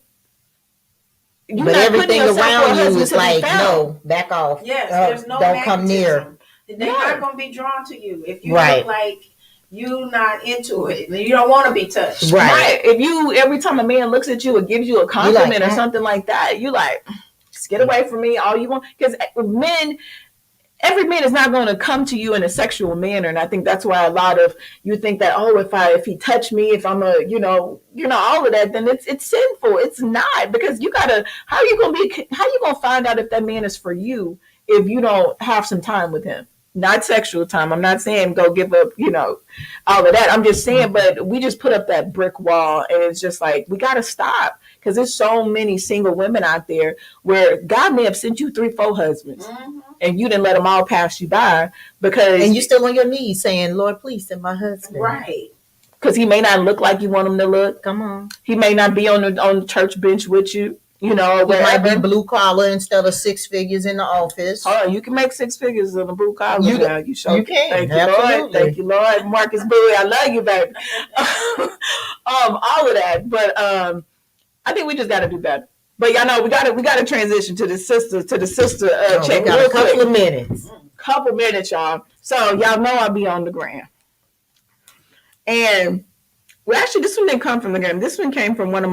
everything around you is like, no, back off. Yes, there's no don't come near. They're not going to be drawn to you if you look like you're not into it. You don't want to be touched. Right. If every time a man looks at you or gives you a compliment or something like that, you like, just get away from me. All you want, because every man is not going to come to you in a sexual manner, and I think that's why a lot of you think that, if he touched me, if I'm all of that, then it's sinful. It's not, because how you gonna find out if that man is for you if you don't have some time with him? Not sexual time. I'm not saying go give up, all of that. I'm just saying, but we just put up that brick wall, and it's just like, we got to stop, because there's so many single women out there where God may have sent you 3-4 husbands, and you didn't let them all pass you by, and you still on your knees saying, Lord, please send my husband. Right. Because he may not look like you want him to look. Come on. He may not be on the church bench with you. It might be blue collar instead of 6 figures in the office. Oh, you can make 6 figures in a blue collar. You can. Thank you, Lord. Thank you, Lord. Marcus Bowie, I love you, baby. All of that, but I think we just got to do better. But y'all know we got to transition to the sister check. We got a couple of minutes. Couple minutes, y'all. So y'all know I'll be on the gram, and actually, this one didn't come from the gram. This one came from one of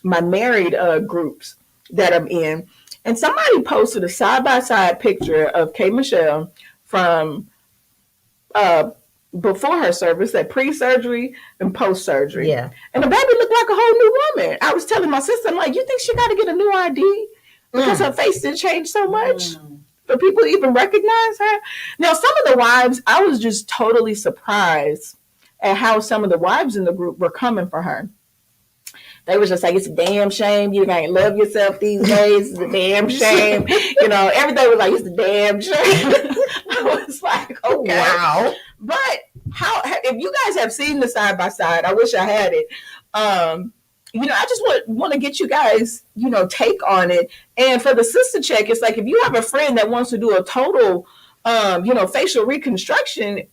my married groups that I'm in, and somebody posted a side-by-side picture of K. Michelle from before her service, that pre-surgery and post-surgery. Yeah. And the baby looked like a whole new woman. I was telling my sister, I'm like, you think she got to get a new ID because her face didn't change so much for people to even recognize her? Now, some of the wives, I was just totally surprised at how some of the wives in the group were coming for her. They was just like, it's a damn shame you can't love yourself these days. It's a damn shame. Everything was like, it's a damn shame. I was like, okay. Wow. But if you guys have seen the side by side, I wish I had it. I just want to get you guys, take on it. And for the sister check, it's like, if you have a friend that wants to do a total facial reconstruction,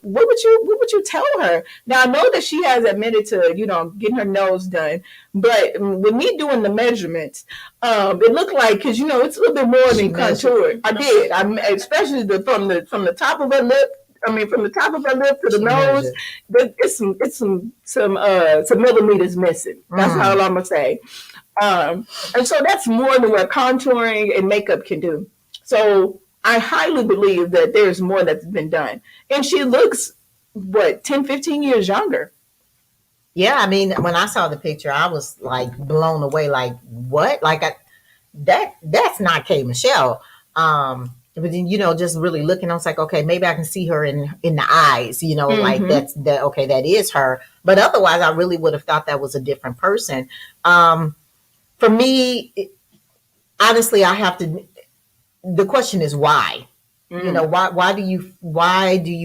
what would you tell her? Now, I know that she has admitted to, getting her nose done, but with me doing the measurements, it looked like, because, it's a little bit more than contoured. I did. Especially from the top of her lip. From the top of her lip to the nose, it's some millimeters missing. That's all I'm gonna say. And so that's more than what contouring and makeup can do. So I highly believe that there's more that's been done. And she looks, 10, 15 years younger. Yeah, when I saw the picture, I was like blown away. Like, what? Like, that's not K. Michelle. But then, just really looking, I was like, okay, maybe I can see her in the eyes, like okay, that is her. But otherwise, I really would have thought that was a different person. For me, honestly, the question is why? Why do you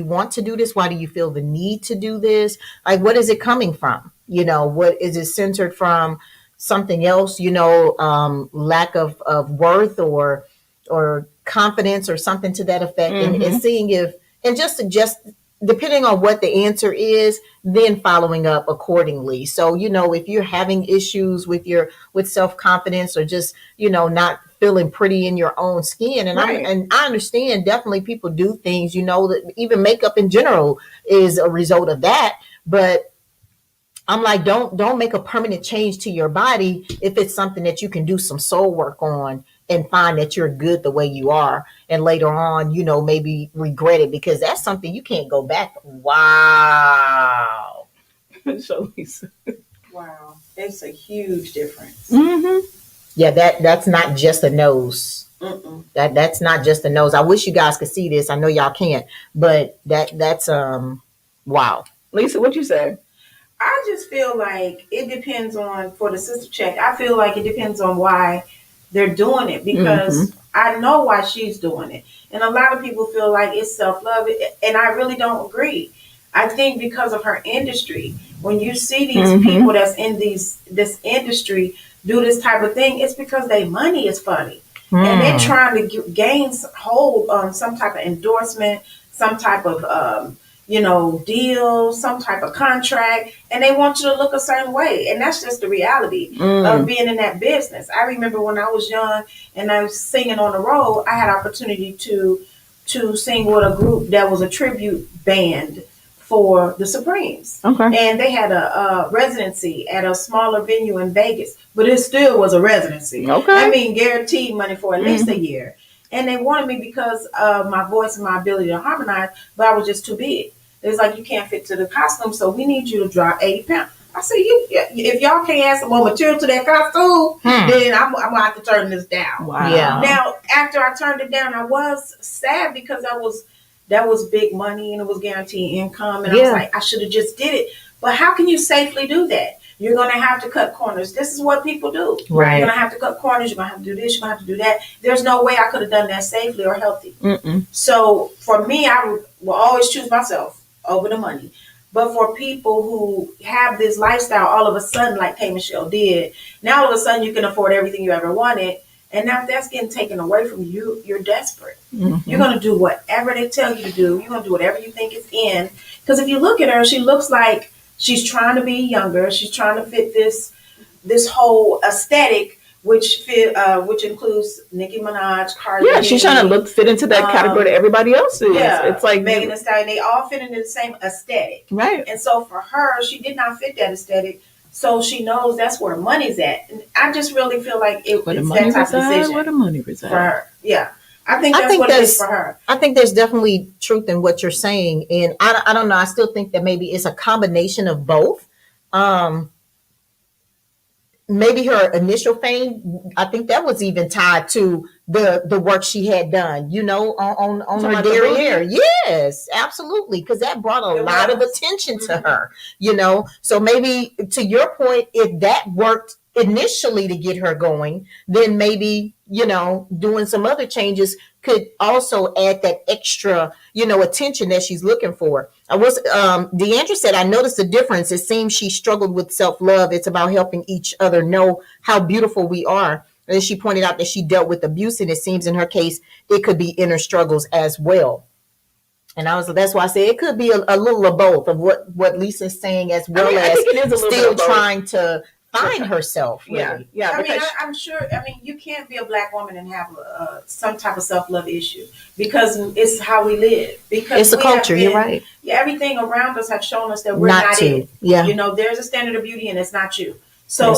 want to do this? Why do you feel the need to do this? Like, what is it coming from? What is it centered from? Something else, lack of worth or confidence or something to that effect, and seeing and just depending on what the answer is, then following up accordingly. So, if you're having issues with self-confidence or just, not feeling pretty in your own skin. And I understand definitely people do things, that even makeup in general is a result of that. But I'm like, don't make a permanent change to your body if it's something that you can do some soul work on and find that you're good the way you are, and later on, maybe regret it, because that's something you can't go back. Wow. So Lisa. Wow, it's a huge difference. Mm-hmm. Yeah, that's not just a nose. Mm-mm. That's not just a nose. I wish you guys could see this. I know y'all can't, but that's wow. Lisa, what you say? I just feel like it depends on, for the sister check, I feel like it depends on why they're doing it, because I know why she's doing it. And a lot of people feel like it's self-love, and I really don't agree. I think because of her industry, when you see these people that's in this industry do this type of thing, it's because their money is funny. And they're trying to gain hold on some type of endorsement, some type of deal, some type of contract, and they want you to look a certain way. And that's just the reality of being in that business. I remember when I was young and I was singing on the road, I had opportunity to sing with a group that was a tribute band for the Supremes. Okay. And they had a residency at a smaller venue in Vegas, but it still was a residency. Okay. I mean, guaranteed money for at least a year. And they wanted me because of my voice and my ability to harmonize, but I was just too big. It's like, you can't fit to the costume, so we need you to drop 80 pounds. I said, if y'all can't add some more material to that costume, then I'm going to have to turn this down. Wow. Yeah. Now, after I turned it down, I was sad because that was big money and it was guaranteed income. And I was like, I should have just did it. But how can you safely do that? You're going to have to cut corners. This is what people do. Right. You're going to have to cut corners. You're going to have to do this. You're going to have to do that. There's no way I could have done that safely or healthy. So for me, I will always choose myself over the money. But for people who have this lifestyle, all of a sudden, like K. Michelle did, now all of a sudden you can afford everything you ever wanted. And now if that's getting taken away from you, you're desperate. You're going to do whatever they tell you to do. You're going to do whatever you think is in. Because if you look at her, she looks like she's trying to be younger. She's trying to fit this whole aesthetic, which includes Nicki Minaj, Cardi. Yeah, she's trying to fit into that category that everybody else is. Yeah, it's like Megan Thee Stallion. They all fit into the same aesthetic, right? And so for her, she did not fit that aesthetic. So she knows that's where money's at. And I just really feel like it's that type of decision. Where the money resides for her. Yeah. I think that's what it is for her. I think there's definitely truth in what you're saying. And I don't know. I still think that maybe it's a combination of both. Maybe her initial fame, I think that was even tied to the work she had done, on her derriere. Yes, absolutely. Because that brought a lot of attention to her, So maybe, to your point, if that worked initially to get her going, then maybe, doing some other changes could also add that extra, attention that she's looking for. Deandra said, I noticed the difference. It seems she struggled with self-love. It's about helping each other know how beautiful we are. And she pointed out that she dealt with abuse, and it seems in her case, it could be inner struggles as well. And that's why I say it could be a little of both of what Lisa's saying, as well as I think it is still trying to find herself. Really. Yeah. I mean, I'm sure. I mean, you can't be a Black woman and have some type of self-love issue, because it's how we live. Because it's a culture. You're right. Yeah, everything around us have shown us that we're not it. Yeah. There's a standard of beauty, and it's not you. So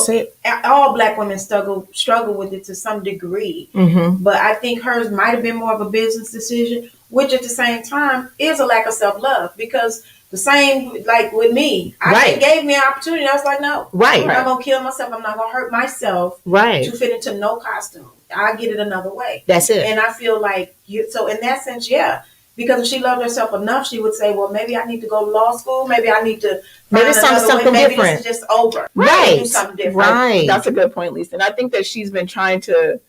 all Black women struggle with it to some degree. But I think hers might have been more of a business decision, which at the same time is a lack of self-love, because the same, like with me, it gave me an opportunity. I was like, no, I'm not going to kill myself. I'm not going to hurt myself to fit into no costume. I'll get it another way. That's it. And I feel like so in that sense, because if she loved herself enough, she would say, well, maybe I need to go to law school. Maybe I need to maybe something maybe different. This is just over. Right. Do something different. Right. That's a good point, Lisa. And I think that she's been trying to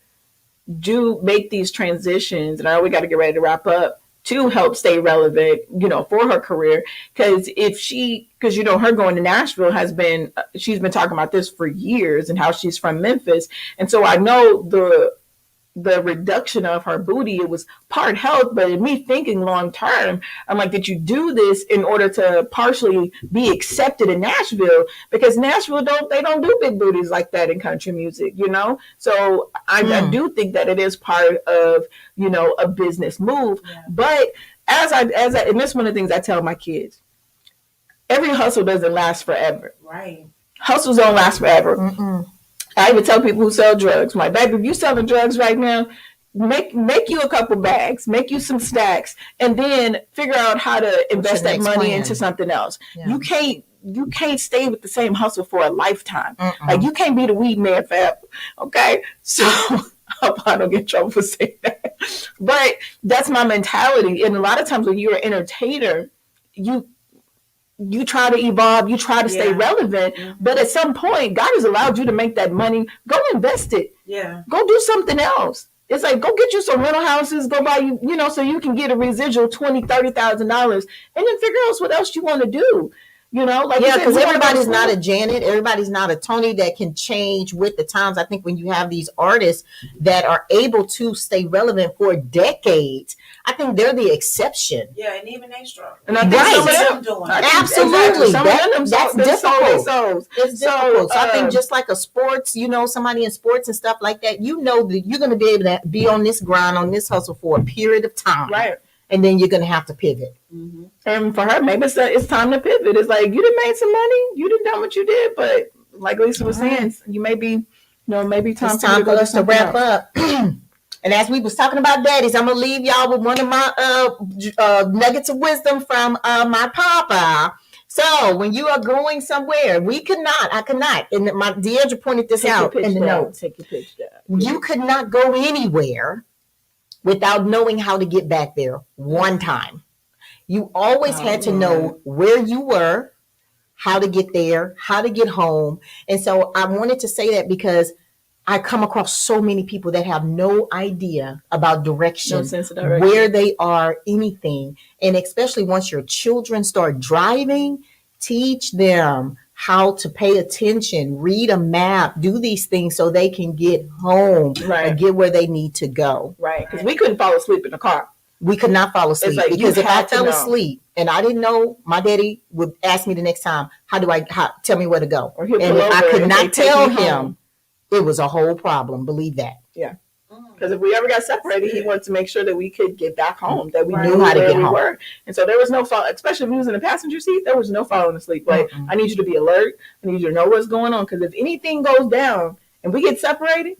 make these transitions, and I know we got to get ready to wrap up, to help stay relevant, for her career. Because her going to Nashville she's been talking about this for years, and how she's from Memphis. And so I know the reduction of her booty, it was part health, but in me thinking long term, I'm like, did you do this in order to partially be accepted in Nashville? Because Nashville don't do big booties like that in country music, So I do think that it is part of, a business move. Yeah. But as and this is one of the things I tell my kids, every hustle doesn't last forever. Right. Hustles don't last forever. I even tell people who sell drugs, my baby, if you selling drugs right now, make you a couple bags, make you some stacks, and then figure out how to invest that money plan? into something else. Yeah. You can't stay with the same hustle for a lifetime. Mm-mm. Like you can't be the weed man forever. Okay, so I hope I don't get in trouble for saying that. But that's my mentality. And a lot of times when you're an entertainer, you try to evolve, you try to stay Yeah. relevant, but at some point, God has allowed you to make that money. Go invest it. Yeah. Go do something else. It's like, go get you some rental houses, go buy you, so you can get a residual $20,000, $30,000, and then figure out what else you want to do. Like Yeah, because everybody's not not a Janet, everybody's not a Tony that can change with the times. I think when you have these artists that are able to stay relevant for decades, I think they're the exception. Yeah, and even they struggle. And I think some of them doing Absolutely. That's difficult. Souls. It's difficult. So I think just like a sports, somebody in sports and stuff like that, that you're going to be able to be on this grind, on this hustle for a period of time. Right. And then you're going to have to pivot. Mm-hmm. And for her, maybe it's time to pivot. It's like, you done made some money, you done done what you did, but like Lisa was saying, you may be, maybe time for us to wrap up. And as we was talking about daddies, I'm gonna leave y'all with one of my nuggets of wisdom from my papa. So when you are going somewhere, I cannot, and my Deidre pointed this out in the notes. Take your pitch down. You could not go anywhere without knowing how to get back there one time. You always had to know where you were, how to get there, how to get home. And so I wanted to say that because I come across so many people that have no idea about direction, no sense of direction, where they are, anything. And especially once your children start driving, teach them how to pay attention, read a map, do these things so they can get home and get where they need to go. Right, because we couldn't fall asleep in the car. We could not fall asleep because if I fell asleep and I didn't know, my daddy would ask me the next time, tell me where to go. And if I could not tell him, it was a whole problem. Believe that. Yeah. Because if we ever got separated, he wanted to make sure that we could get back home, that we knew how to get we home. were. And so there was no fall, especially if we was in the passenger seat, there was no falling asleep. Like, I need you to be alert. I need you to know what's going on. Because if anything goes down and we get separated,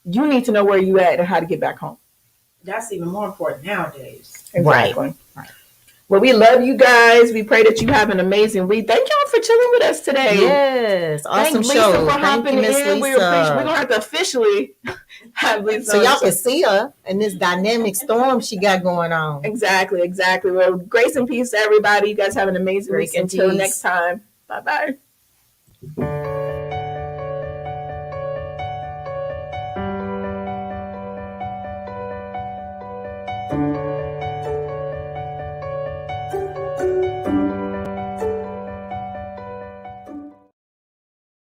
you need to know where you at and how to get back home. That's even more important nowadays. Exactly. Right. Well, we love you guys. We pray that you have an amazing week. Thank y'all for chilling with us today. Yes, awesome Thank show. Lisa for hopping in. Lisa. We're going to have to officially have Lisa. So y'all can see her in this dynamic storm she got going on. Exactly. Well, grace and peace to everybody. You guys have an amazing week. Until next time. Bye-bye.